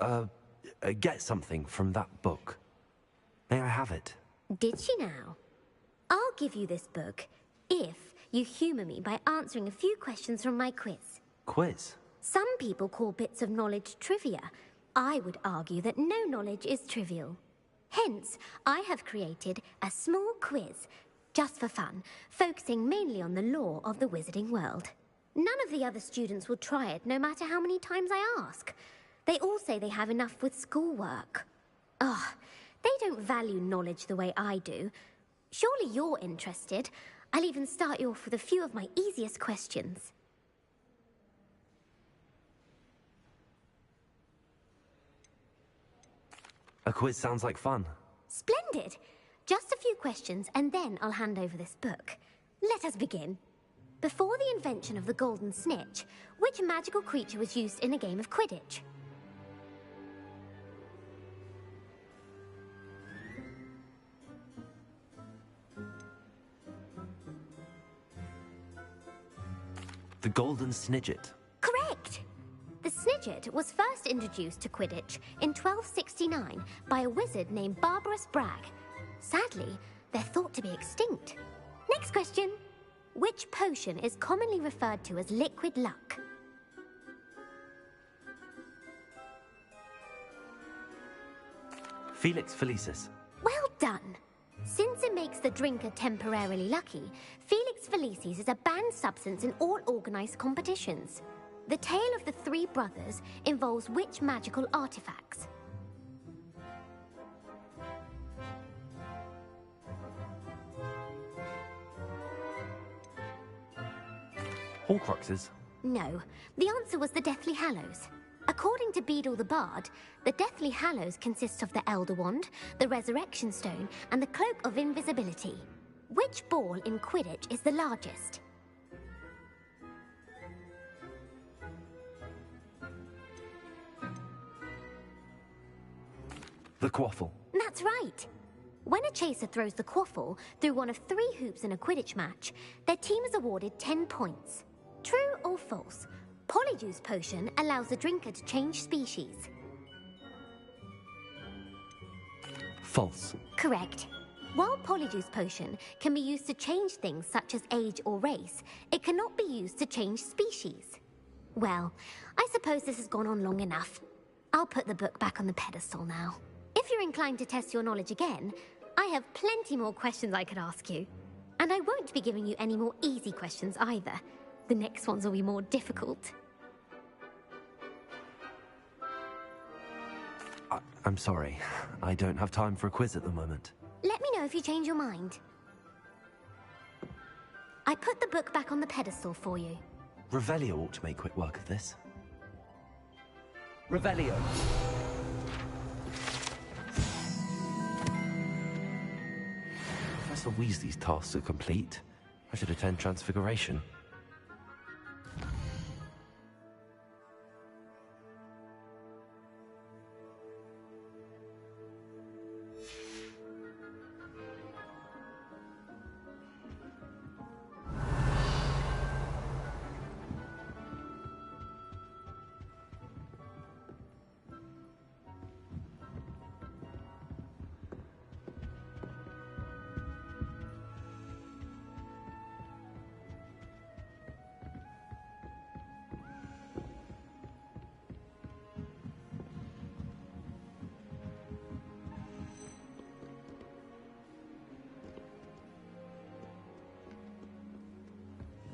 get something from that book. May I have it? Did she now? I'll give you this book if you humour me by answering a few questions from my quiz. Quiz? Some people call bits of knowledge trivia. I would argue that no knowledge is trivial. Hence, I have created a small quiz just for fun, focusing mainly on the lore of the wizarding world. None of the other students will try it, no matter how many times I ask. They all say they have enough with schoolwork. Ugh, they don't value knowledge the way I do. Surely you're interested. I'll even start you off with a few of my easiest questions. A quiz sounds like fun. Splendid! Just a few questions, and then I'll hand over this book. Let us begin. Before the invention of the golden snitch, which magical creature was used in a game of Quidditch? The golden snidget. Correct! The snidget was first introduced to Quidditch in 1269 by a wizard named Barbarous Bragg. Sadly, they're thought to be extinct. Next question. Which potion is commonly referred to as liquid luck? Felix Felicis. Well done! Since it makes the drinker temporarily lucky, Felix Felicis is a banned substance in all organized competitions. The tale of the three brothers involves which magical artifacts? Horcruxes. No, the answer was the Deathly Hallows. According to Beedle the Bard, the Deathly Hallows consists of the Elder Wand, the Resurrection Stone, and the Cloak of Invisibility. Which ball in Quidditch is the largest? The quaffle. That's right. When a chaser throws the quaffle through one of 3 hoops in a Quidditch match, their team is awarded 10 points. True or false? Polyjuice potion allows the drinker to change species. False. Correct. While Polyjuice potion can be used to change things such as age or race, it cannot be used to change species. Well, I suppose this has gone on long enough. I'll put the book back on the pedestal now. If you're inclined to test your knowledge again, I have plenty more questions I could ask you. And I won't be giving you any more easy questions either. The next ones will be more difficult. I'm sorry. I don't have time for a quiz at the moment. Let me know if you change your mind. I put the book back on the pedestal for you. Revelio ought to make quick work of this. Revelio. Professor Weasley's tasks are complete. I should attend Transfiguration.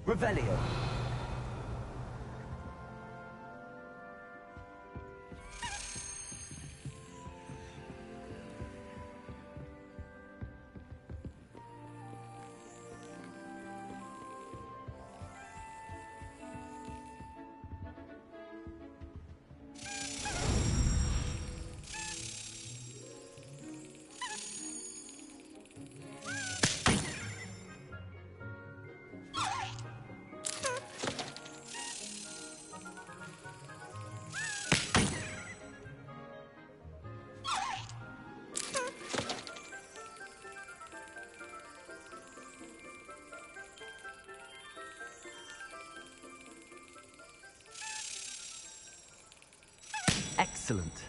Revelio. Excellent.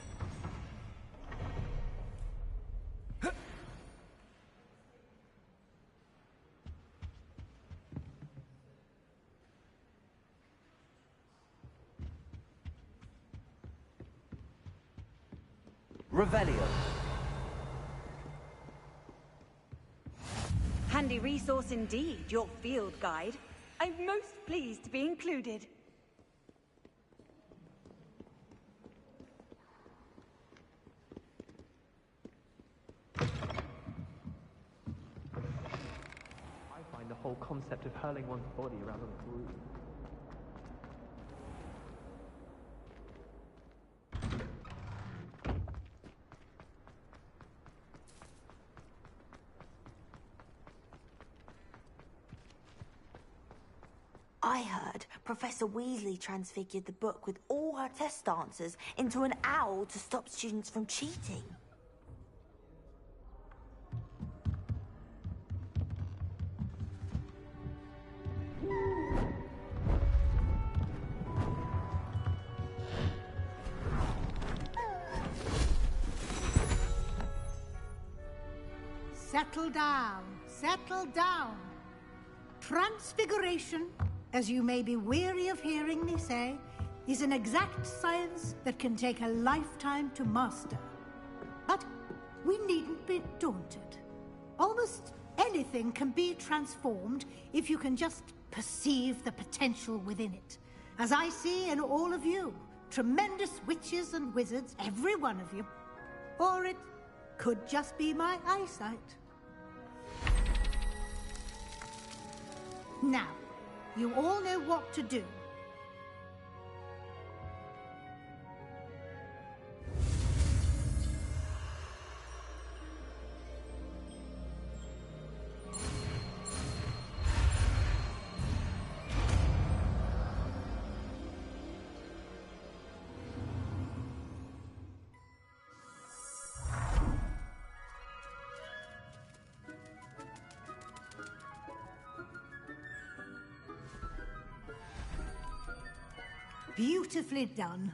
Revelio. handy resource indeed, your field guide. I'm most pleased to be included. I find the whole concept of hurling one's body around a broom. I heard Professor Weasley transfigured the book with all her test answers into an owl to stop students from cheating. Settle down, settle down. Transfiguration, as you may be weary of hearing me say, is an exact science that can take a lifetime to master. But we needn't be daunted. Almost anything can be transformed if you can just perceive the potential within it. As I see in all of you, tremendous witches and wizards, every one of you. Or it could just be my eyesight. Now, you all know what to do. Beautifully done.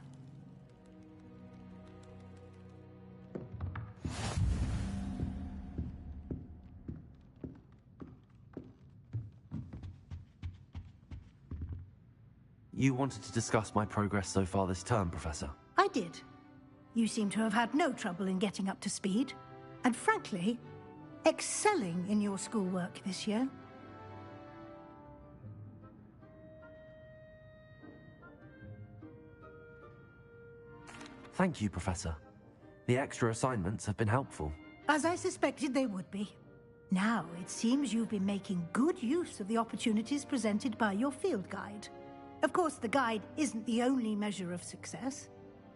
You wanted to discuss my progress so far this term, Professor? I did. You seem to have had no trouble in getting up to speed. And frankly, excelling in your schoolwork this year. Thank you, Professor. The extra assignments have been helpful. As I suspected they would be. Now, it seems you've been making good use of the opportunities presented by your field guide. Of course, the guide isn't the only measure of success.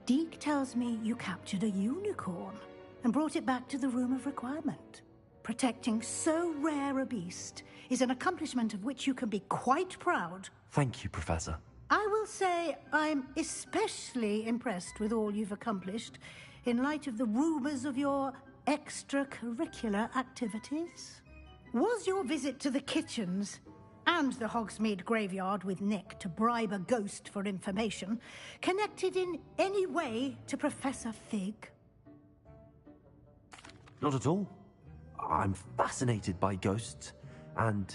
Deke tells me you captured a unicorn and brought it back to the Room of Requirement. Protecting so rare a beast is an accomplishment of which you can be quite proud. Thank you, Professor. I will say I'm especially impressed with all you've accomplished in light of the rumors of your extracurricular activities. Was your visit to the kitchens and the Hogsmeade graveyard with Nick to bribe a ghost for information connected in any way to Professor Fig? Not at all. I'm fascinated by ghosts and,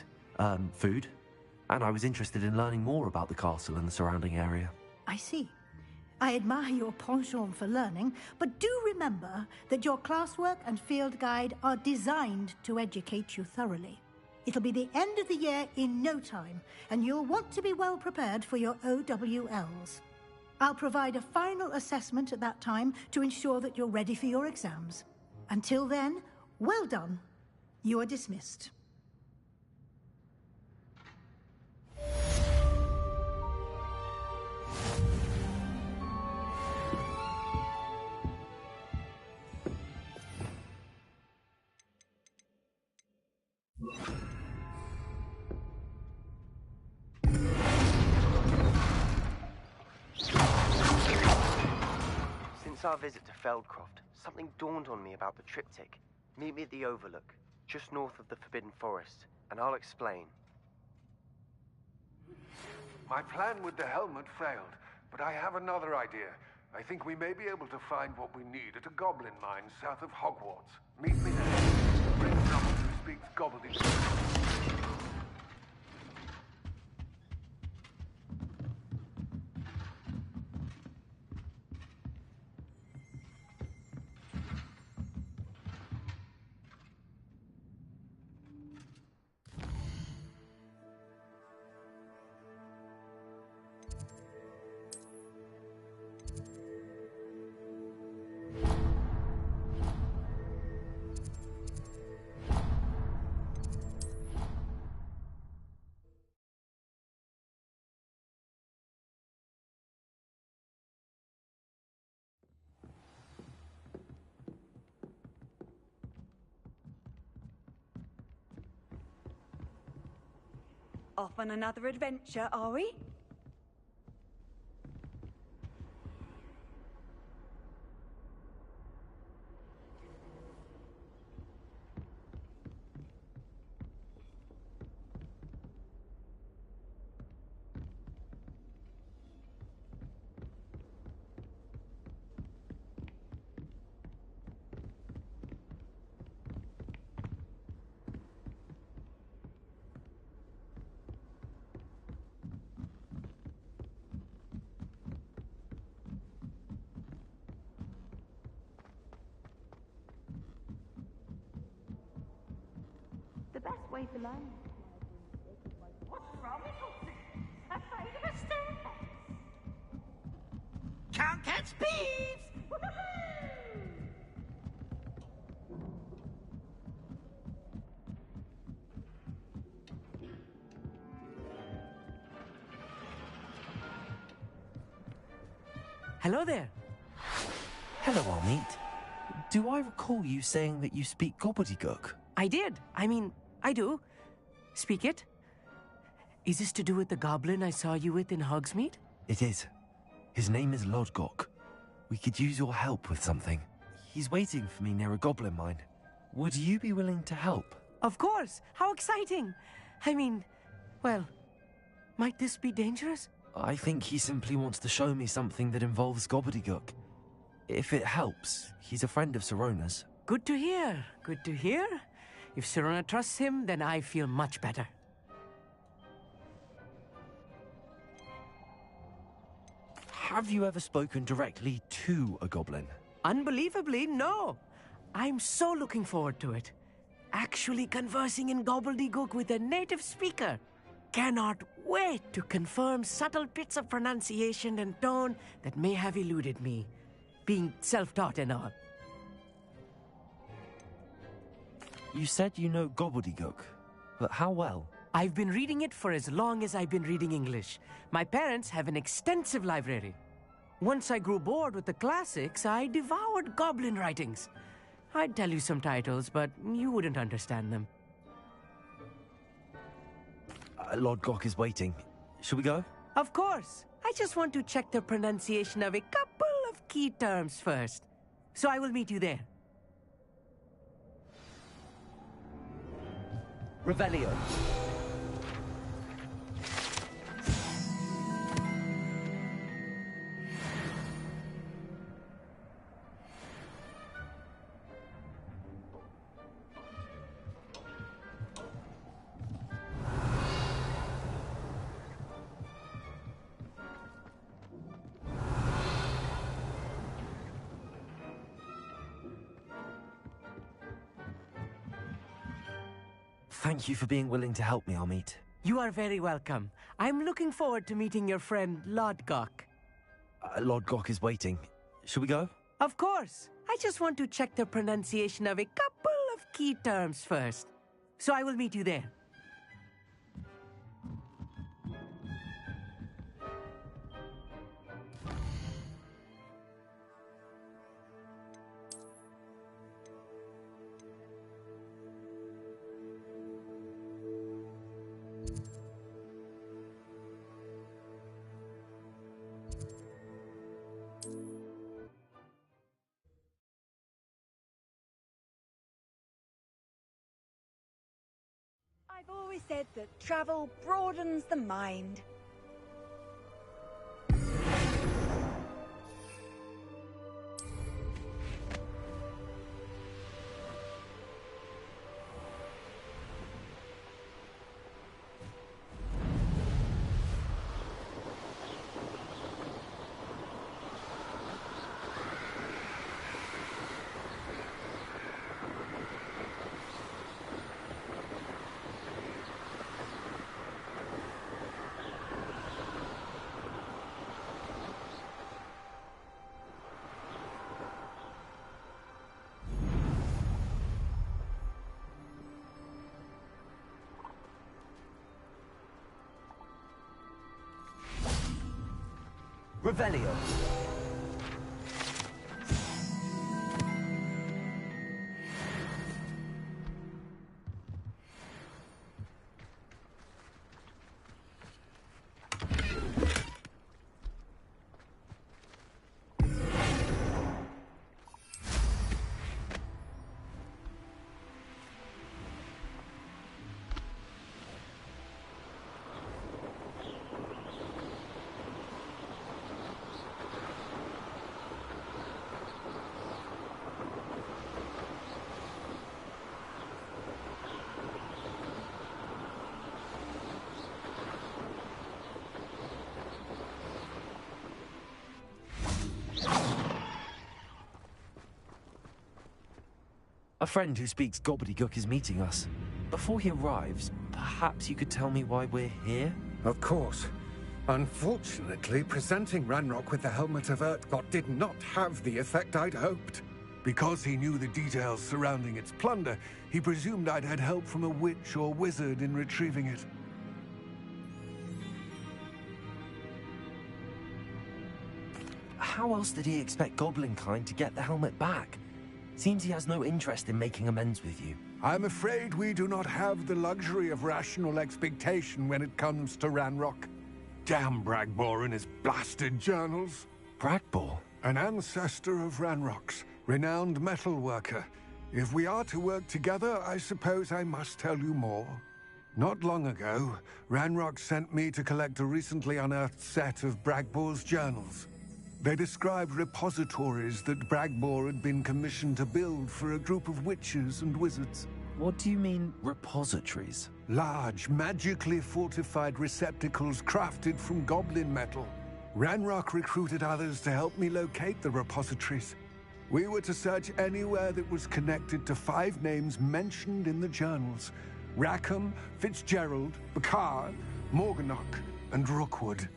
food. And I was interested in learning more about the castle and the surrounding area. I see. I admire your penchant for learning, but do remember that your classwork and field guide are designed to educate you thoroughly. It'll be the end of the year in no time, and you'll want to be well prepared for your OWLs. I'll provide a final assessment at that time to ensure that you're ready for your exams. Until then, well done. You are dismissed. Since our visit to Feldcroft, something dawned on me about the triptych. Meet me at the Overlook, just north of the Forbidden Forest, and I'll explain. My plan with the helmet failed, but I have another idea. I think we may be able to find what we need at a goblin mine south of Hogwarts. Meet me there. Bring someone who speaks gobbledygook. Off on another adventure, are we? The best way to learn. What's wrong with you? Afraid of a stone? Can't catch thieves! Hello there. Hello, Armeet. Do I recall you saying that you speak gobbledygook? I did. I mean, I do. Speak it. Is this to do with the goblin I saw you with in Hogsmeade? It is. His name is Lodgok. We could use your help with something. He's waiting for me near a goblin mine. Would you be willing to help? Of course. How exciting. I mean, well, might this be dangerous? I think he simply wants to show me something that involves gobbledygook. If it helps, he's a friend of Sirona's. Good to hear. Good to hear. If Sirona trusts him, then I feel much better. Have you ever spoken directly to a goblin? Unbelievably, no. I'm so looking forward to it. Actually conversing in gobbledygook with a native speaker. Cannot wait to confirm subtle bits of pronunciation and tone that may have eluded me, being self-taught and all. You said you know gobbledygook, but how well? I've been reading it for as long as I've been reading English. My parents have an extensive library. Once I grew bored with the classics, I devoured goblin writings. I'd tell you some titles, but you wouldn't understand them. Lodgok is waiting. Shall we go? Of course. I just want to check the pronunciation of a couple of key terms first. So I will meet you there. Revelio. Thank you for being willing to help me, Armeet. You are very welcome. I'm looking forward to meeting your friend, Lodgok. Lodgok is waiting. Shall we go? Of course. I just want to check the pronunciation of a couple of key terms first. So I will meet you there. I've always said that travel broadens the mind. Revelio. A friend who speaks gobbledygook is meeting us. Before he arrives, perhaps you could tell me why we're here? Of course. Unfortunately, presenting Ranrock with the Helmet of Urtkot did not have the effect I'd hoped. Because he knew the details surrounding its plunder, he presumed I'd had help from a witch or wizard in retrieving it. How else did he expect Goblinkind to get the helmet back? Seems he has no interest in making amends with you. I'm afraid we do not have the luxury of rational expectation when it comes to Ranrock. Damn Bragbor and his blasted journals. Bragbor? An ancestor of Ranrock's, renowned metal worker. If we are to work together, I suppose I must tell you more. Not long ago, Ranrock sent me to collect a recently unearthed set of Bragbor's journals. They described repositories that Bragbor had been commissioned to build for a group of witches and wizards. What do you mean, repositories? Large, magically fortified receptacles crafted from goblin metal. Ranrock recruited others to help me locate the repositories. We were to search anywhere that was connected to 5 names mentioned in the journals: Rackham, Fitzgerald, Bakar, Morganach, and Rookwood.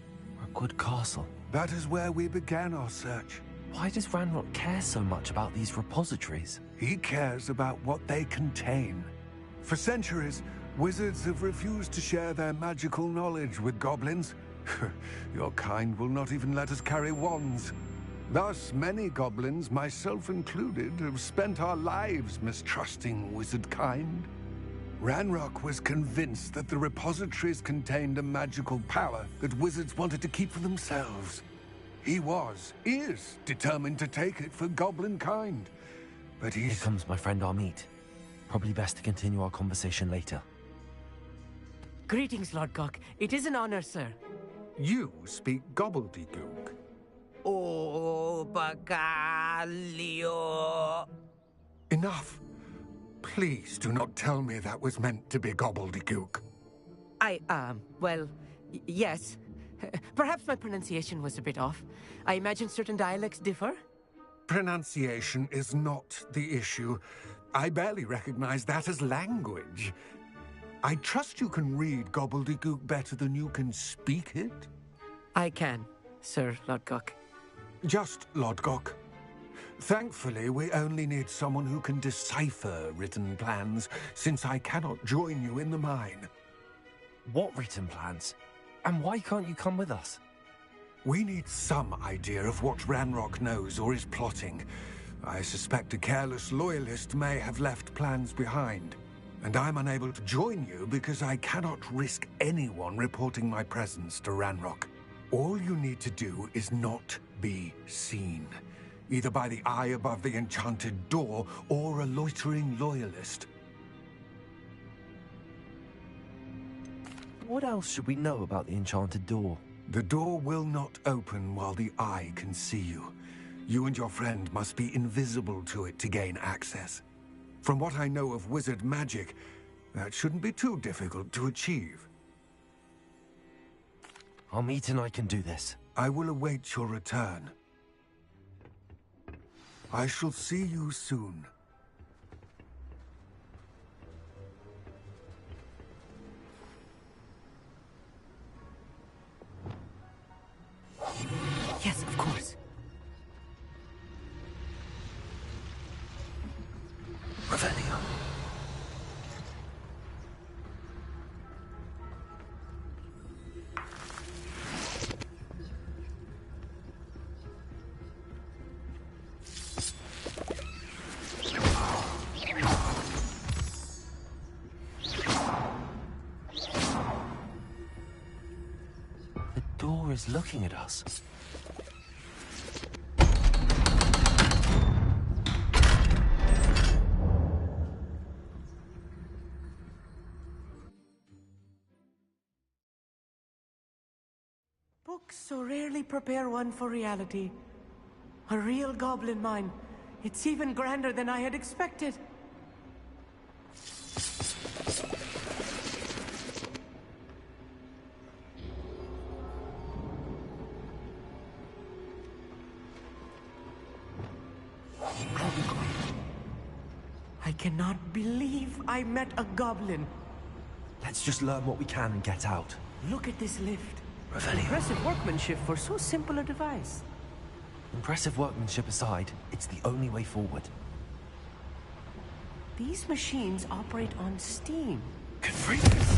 Rookwood Castle? That is where we began our search. Why does Ranrock care so much about these repositories? He cares about what they contain. For centuries, wizards have refused to share their magical knowledge with goblins. Your kind will not even let us carry wands. Thus, many goblins, myself included, have spent our lives mistrusting wizard kind. Ranrock was convinced that the repositories contained a magical power that wizards wanted to keep for themselves. He is determined to take it for goblin kind. But Here comes my friend Amit. Probably best to continue our conversation later. Greetings, Lord Cock. It is an honor, sir. You speak gobbledygook. Oh, Bagalio. Enough. Please do not tell me that was meant to be gobbledygook. Well, yes. Perhaps my pronunciation was a bit off. I imagine certain dialects differ? Pronunciation is not the issue. I barely recognize that as language. I trust you can read gobbledygook better than you can speak it? I can, Sir Lodgok. Just Lodgok. Thankfully, we only need someone who can decipher written plans, since I cannot join you in the mine. What written plans? And why can't you come with us? We need some idea of what Ranrock knows or is plotting. I suspect a careless loyalist may have left plans behind. And I'm unable to join you because I cannot risk anyone reporting my presence to Ranrock. All you need to do is not be seen, either by the eye above the enchanted door or a loitering loyalist. What else should we know about the enchanted door? The door will not open while the eye can see you. You and your friend must be invisible to it to gain access. From what I know of wizard magic, that shouldn't be too difficult to achieve. Amit and I can do this. I will await your return. I shall see you soon. Yes, of course. Revelio. The door is looking at us. Books so rarely prepare one for reality. A real goblin mine. It's even grander than I had expected. I'll be quiet. I cannot believe I met a goblin. Let's just learn what we can and get out. Look at this lift. Revelio. Impressive workmanship for so simple a device. Impressive workmanship aside, it's the only way forward. These machines operate on steam. Good freaks!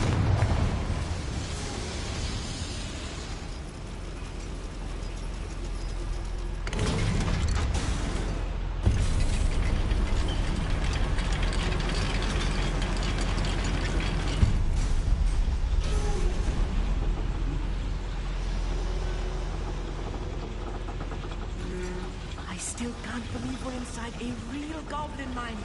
I still can't believe we're inside a real goblin mine.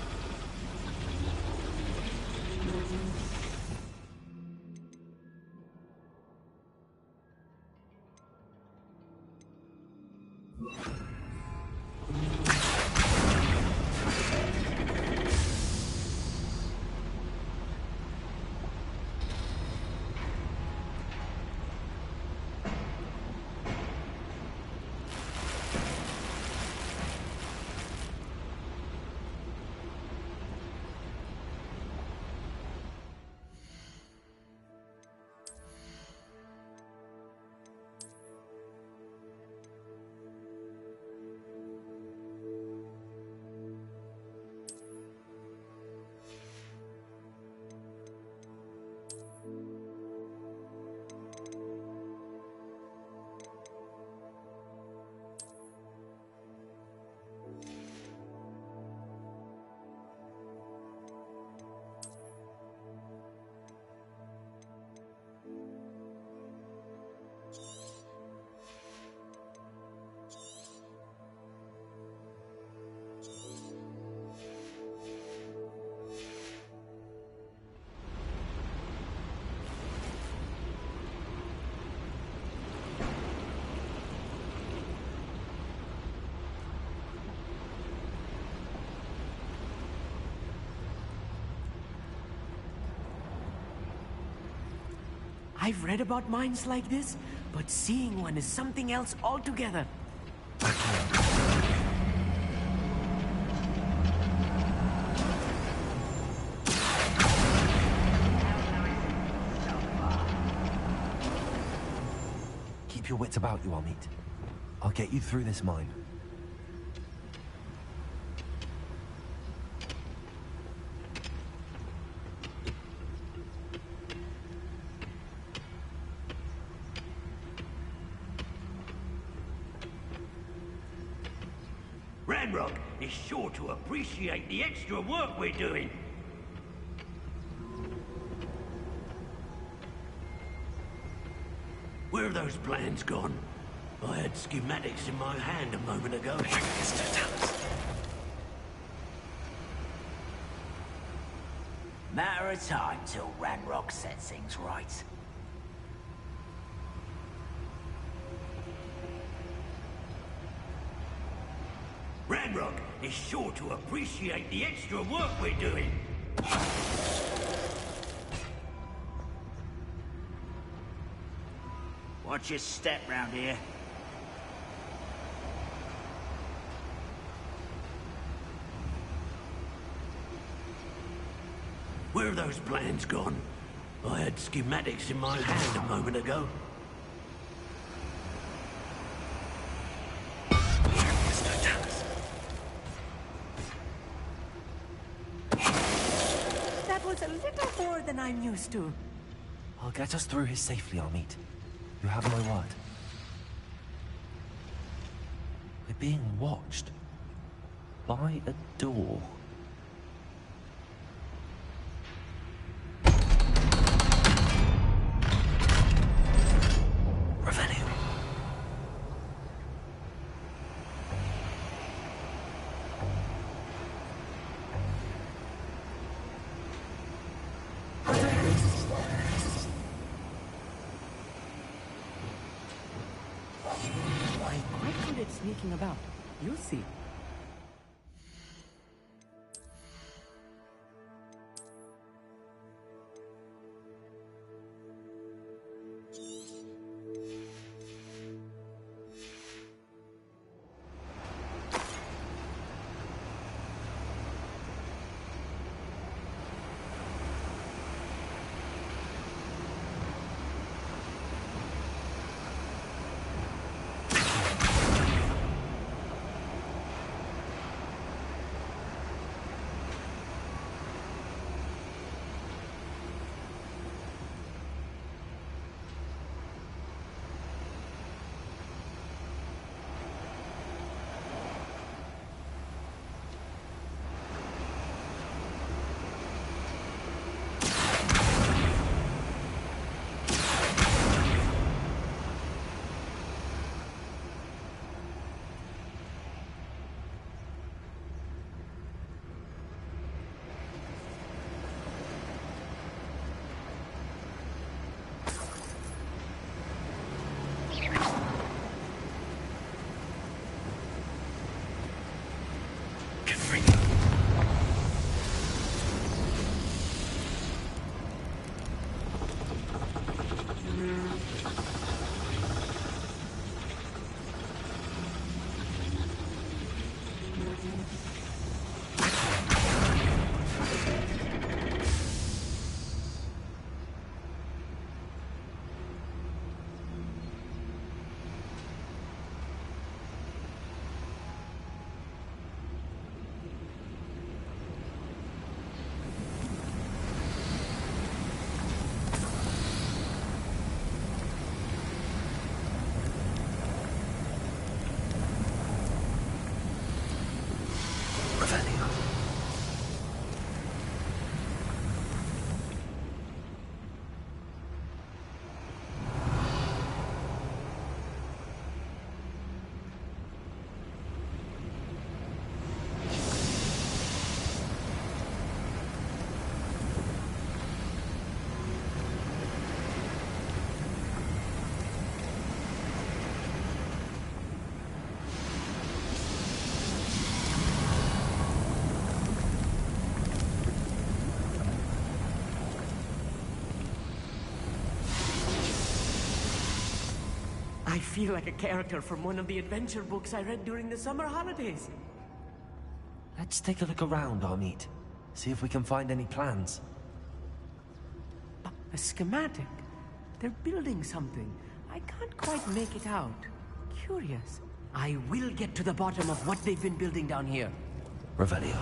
I've read about mines like this, but seeing one is something else altogether. Keep your wits about you, Amit. I'll get you through this mine. Ranrock is sure to appreciate the extra work we're doing. Where have those plans gone? I had schematics in my hand a moment ago. Matter of time till Ranrock sets things right. Ranrock is sure to appreciate the extra work we're doing. Watch your step round here. Where have those plans gone? I had schematics in my hand a moment ago. That was a little more than I'm used to. I'll get us through here safely, Amit. You have my word. We're being watched. By a door. Revelio. I'm quite good at sneaking about. You'll see. I feel like a character from one of the adventure books I read during the summer holidays. Let's take a look around, Amit. See if we can find any plans. A schematic? They're building something. I can't quite make it out. Curious. I will get to the bottom of what they've been building down here. Revelio.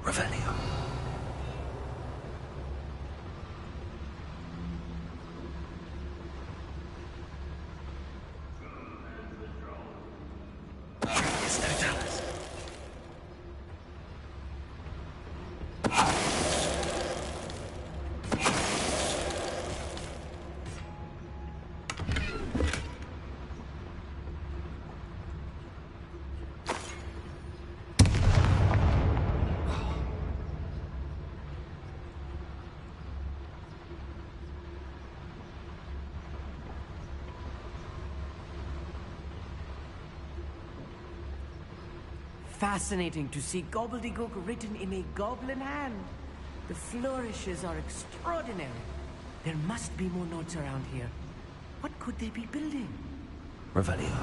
Revelio. Fascinating to see gobbledygook written in a goblin hand. The flourishes are extraordinary. There must be more notes around here. What could they be building? Revelio.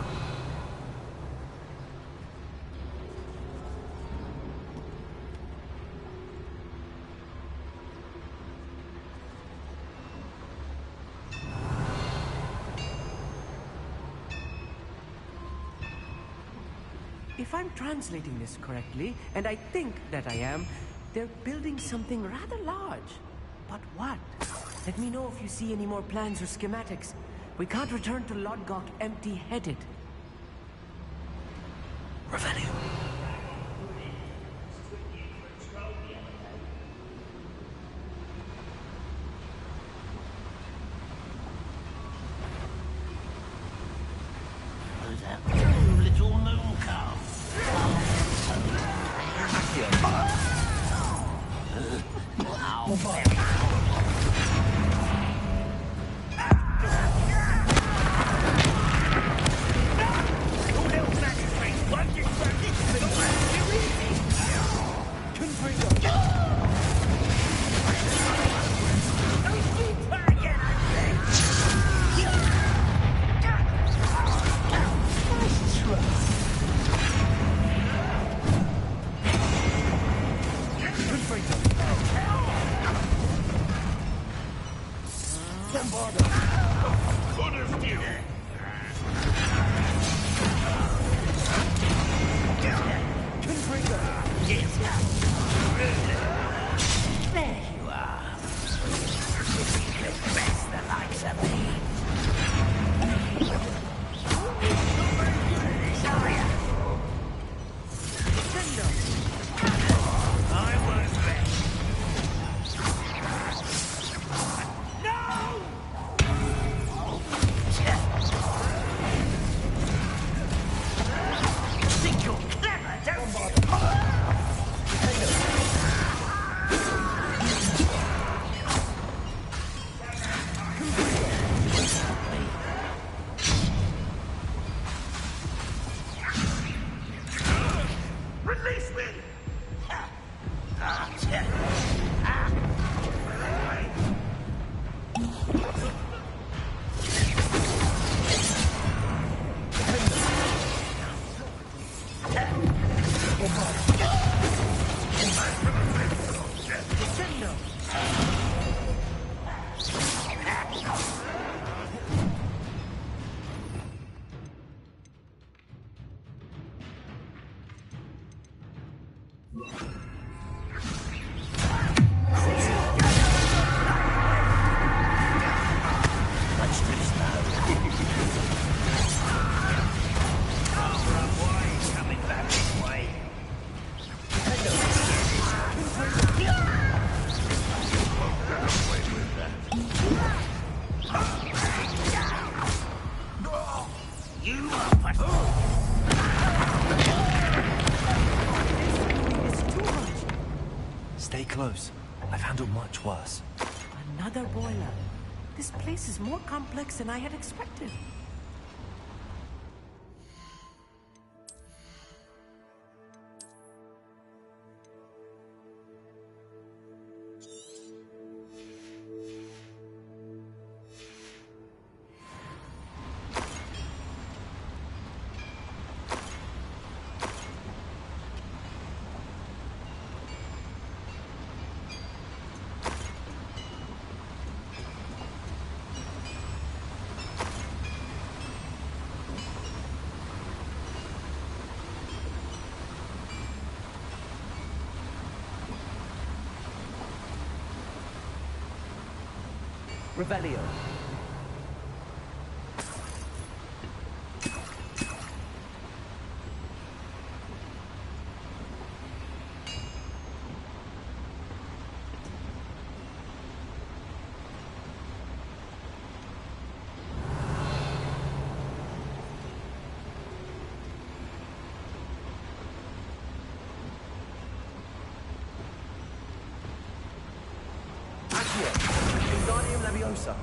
If I'm translating this correctly, and I think that I am, they're building something rather large. But what? Let me know if you see any more plans or schematics. We can't return to Lodgok empty-headed. Revelio. Who's that? Little moon calf. Ow. Stay close. I've handled much worse. Another boiler. This place is more complex than I had expected. Revelio. Wingardium Leviosa.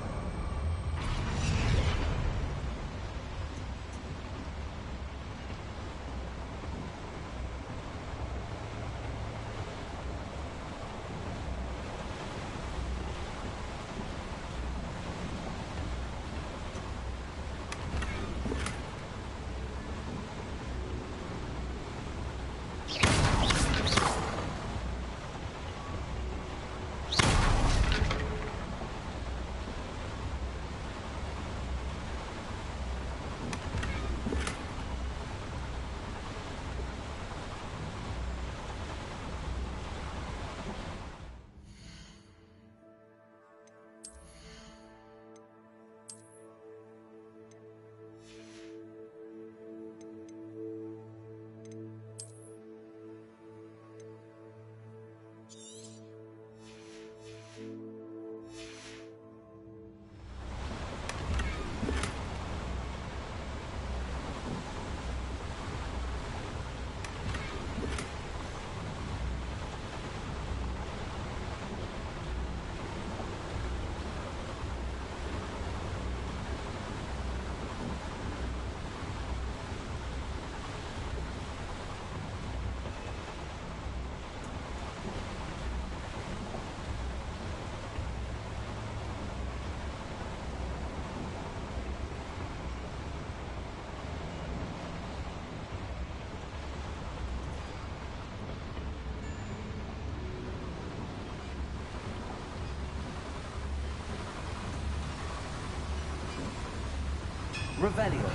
Revelio.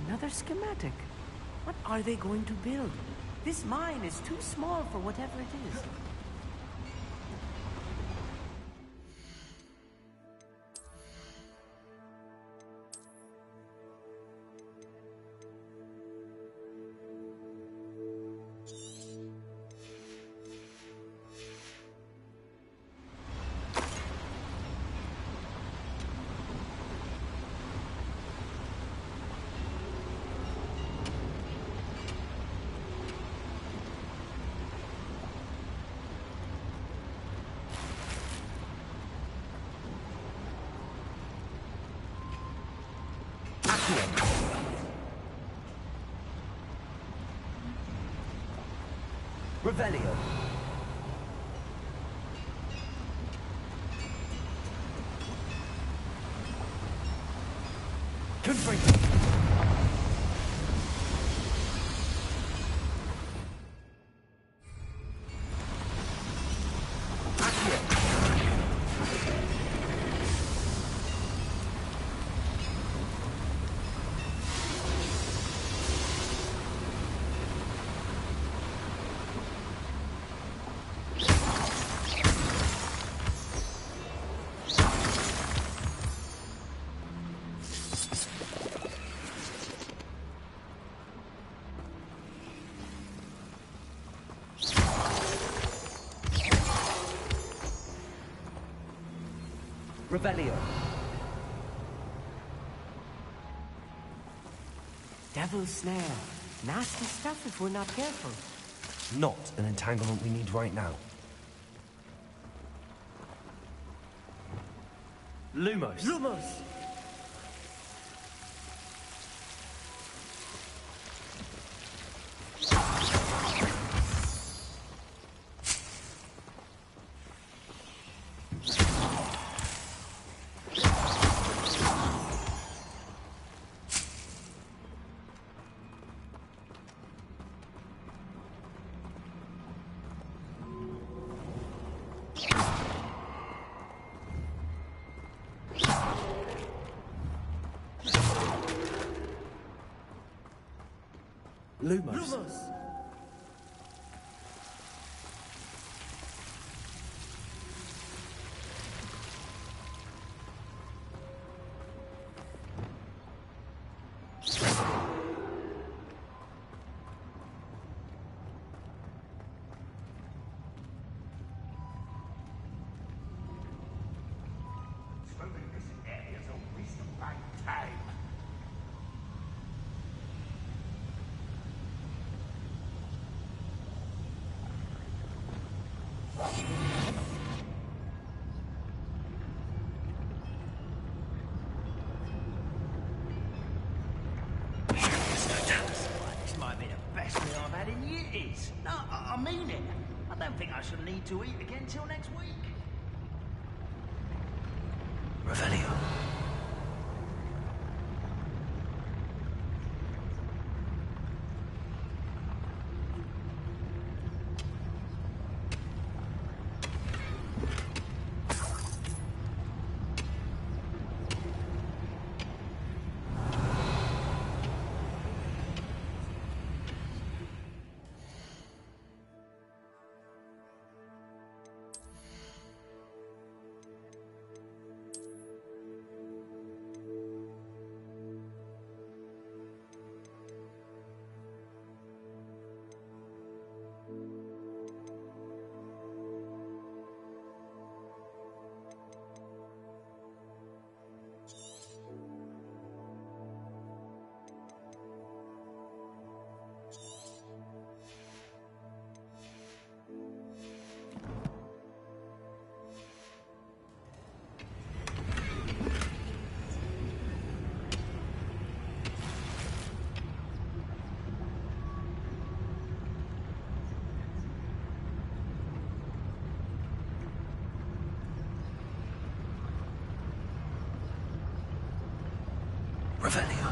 Another schematic. What are they going to build? This mine is too small for whatever it is. Revelio. Confringo. Revelio. Devil's snare. Nasty stuff if we're not careful. Not an entanglement we need right now. Lumos. Lumos! Lumos. Lumos! Swimming this area's a waste of my time. This might be the best meal I've had in years. No, I mean it. I don't think I shall need to eat again till next week. Revelio. Revelio.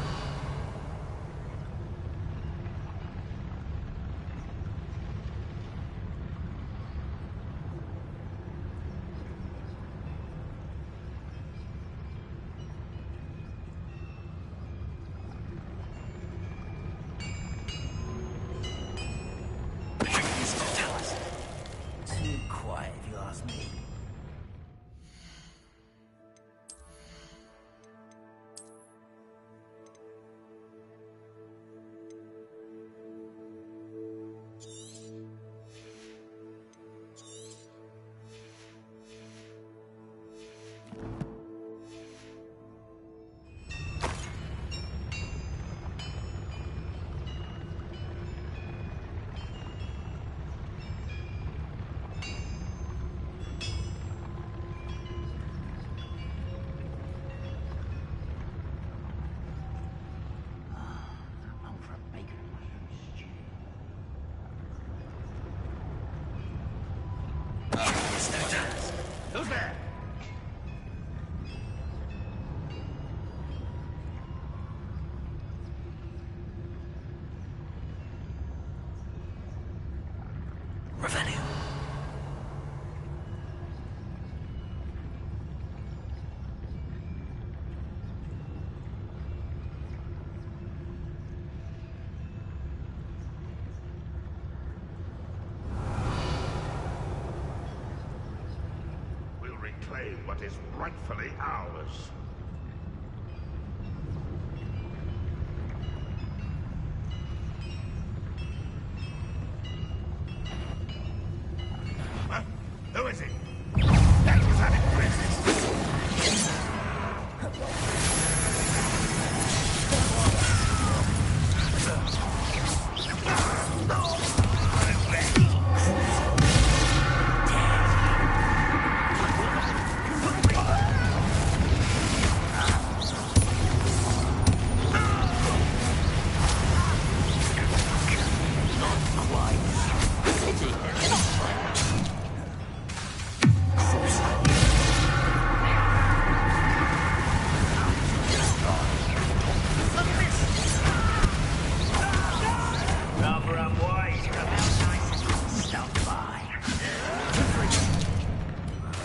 Revelio. We'll reclaim what is rightfully ours. Huh? Who is it? That was unimpressive. Rather unwise, come out nice and stuck by.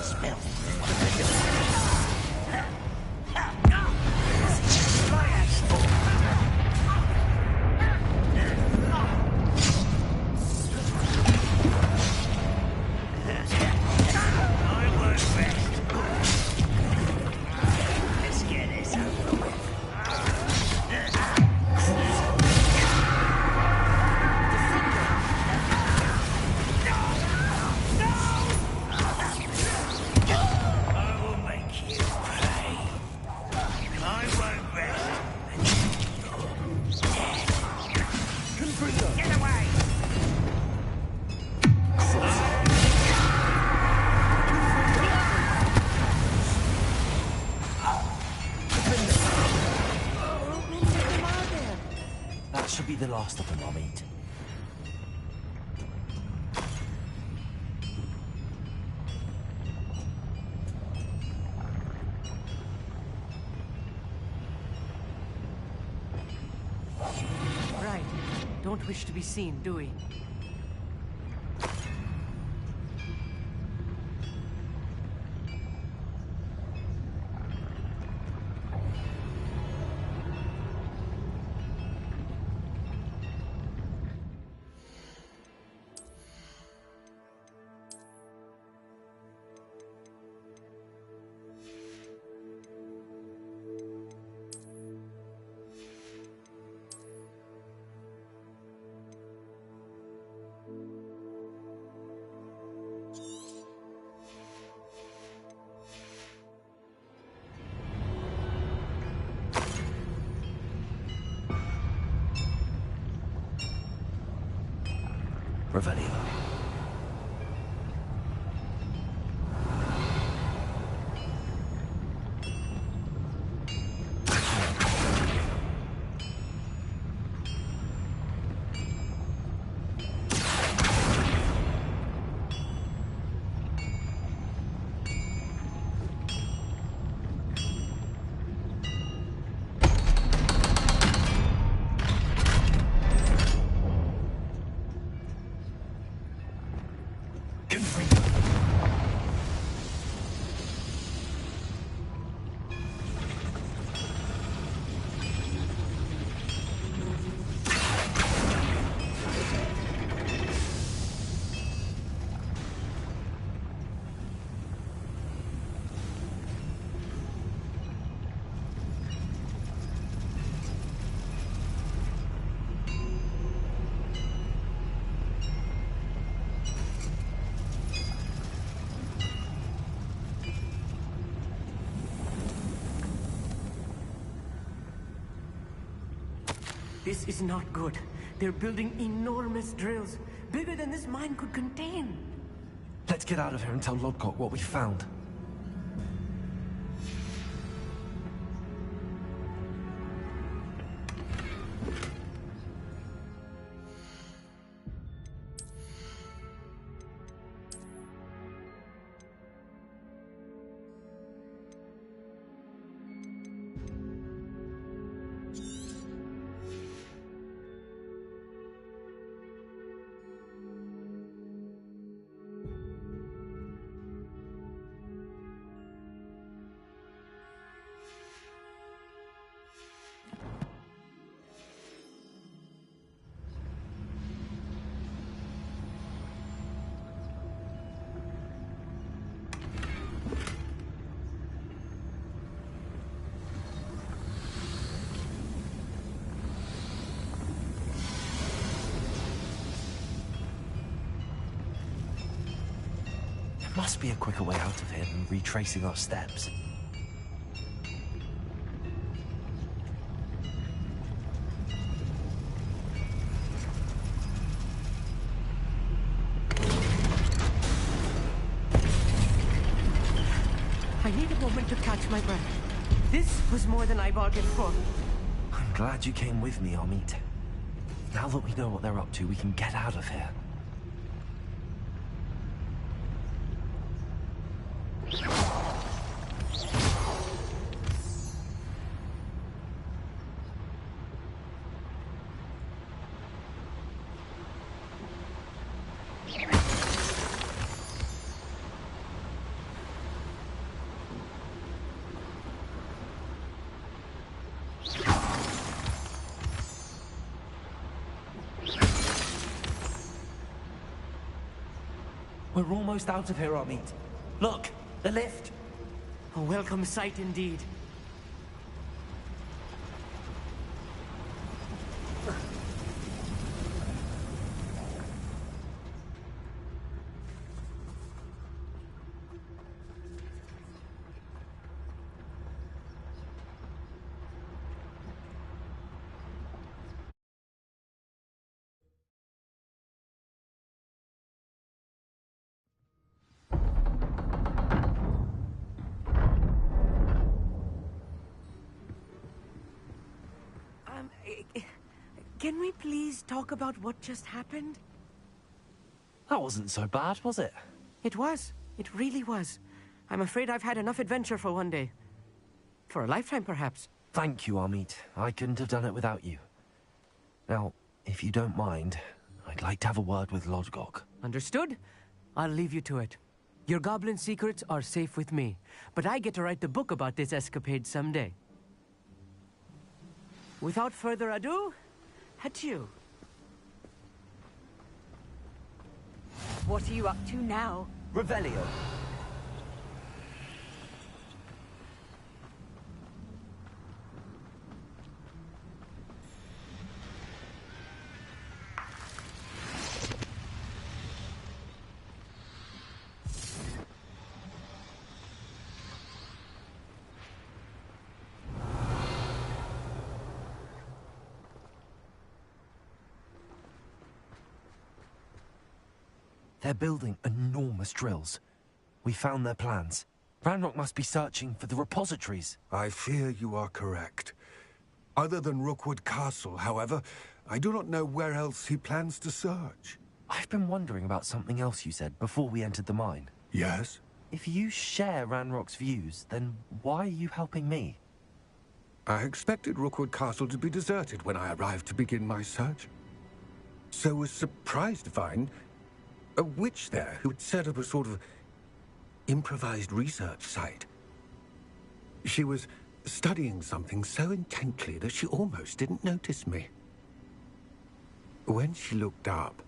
Smell. I won't rest. Let's get this over with. I will make you pay. I won't rest. Get away! That should be the last of them I'll meet. Right. Don't wish to be seen, do we? Revelio. This is not good. They're building enormous drills, bigger than this mine could contain. Let's get out of here and tell Lodgok what we found. must be a quicker way out of here than retracing our steps. I need a moment to catch my breath. This was more than I bargained for. I'm glad you came with me, Amit. Now that we know what they're up to, we can get out of here. We're almost out of here, Amit. Look, the lift. A welcome sight indeed. Can we please talk about what just happened? That wasn't so bad, was it? It was. It really was. I'm afraid I've had enough adventure for one day. For a lifetime, perhaps. Thank you, Amit. I couldn't have done it without you. Now, if you don't mind, I'd like to have a word with Lodgok. Understood? I'll leave you to it. Your goblin secrets are safe with me, but I get to write the book about this escapade someday. Without further ado, adieu. What are you up to now? Revelio. They're building enormous drills. We found their plans. Ranrock must be searching for the repositories. I fear you are correct. Other than Rookwood Castle, however, I do not know where else he plans to search. I've been wondering about something else you said before we entered the mine. Yes? If you share Ranrock's views, then why are you helping me? I expected Rookwood Castle to be deserted when I arrived to begin my search. So was surprised to find a witch there who had set up a sort of improvised research site. She was studying something so intently that she almost didn't notice me. When she looked up,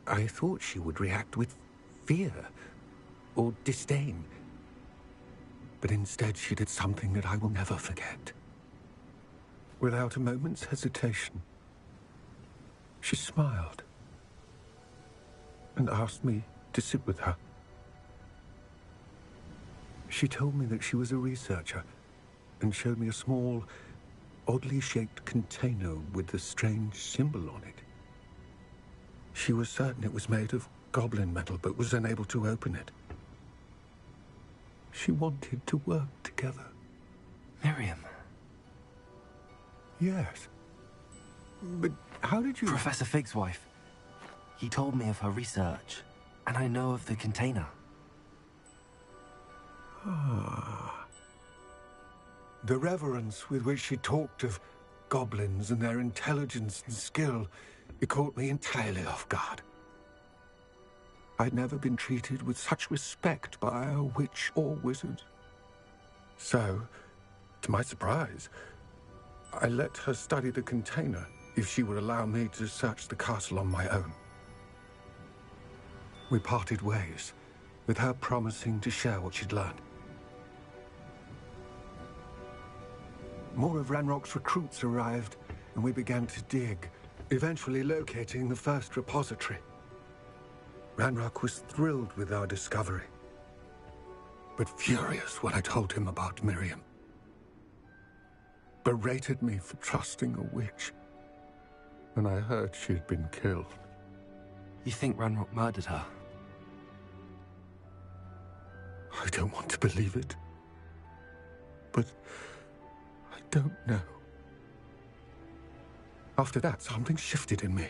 I thought she would react with fear or disdain. But instead she did something that I will never forget. Without a moment's hesitation, she smiled and asked me to sit with her. She told me that she was a researcher and showed me a small, oddly shaped container with a strange symbol on it. She was certain it was made of goblin metal, but was unable to open it. She wanted to work together. Miriam. Yes. But how did you... Professor Fig's wife. He told me of her research, and I know of the container. Ah. The reverence with which she talked of goblins and their intelligence and skill, it caught me entirely off guard. I'd never been treated with such respect by a witch or wizard. So, to my surprise, I let her study the container if she would allow me to search the castle on my own. We parted ways, with her promising to share what she'd learned. More of Ranrock's recruits arrived, and we began to dig, eventually locating the first repository. Ranrock was thrilled with our discovery, but furious when I told him about Miriam. Berated me for trusting a witch, and I heard she'd been killed. You think Ranrock murdered her? I don't want to believe it, but I don't know. After that, something shifted in me.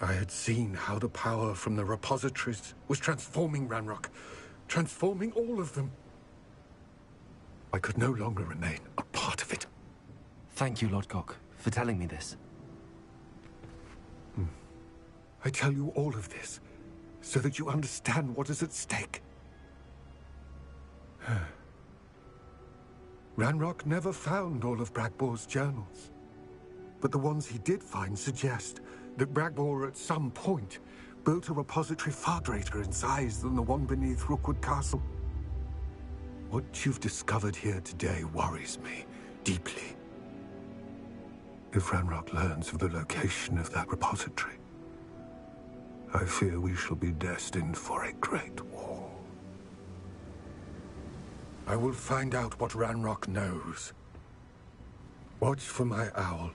I had seen how the power from the repositories was transforming Ranrock, transforming all of them. I could no longer remain a part of it. Thank you, Lodgok, for telling me this. I tell you all of this so that you understand what is at stake. Ranrock never found all of Bragbor's journals, but the ones he did find suggest that Bragbor at some point built a repository far greater in size than the one beneath Rookwood Castle. What you've discovered here today worries me deeply. If Ranrock learns of the location of that repository, I fear we shall be destined for a great war. I will find out what Ranrock knows. Watch for my owl.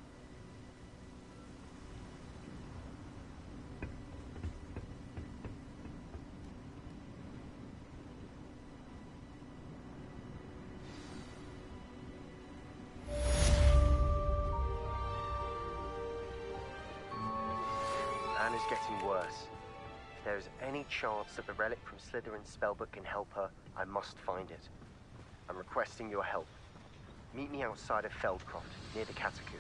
Anne is getting worse. If there is any chance that the relic from Slytherin's spellbook can help her, I must find it. I'm requesting your help. Meet me outside of Feldcroft, near the Catacomb.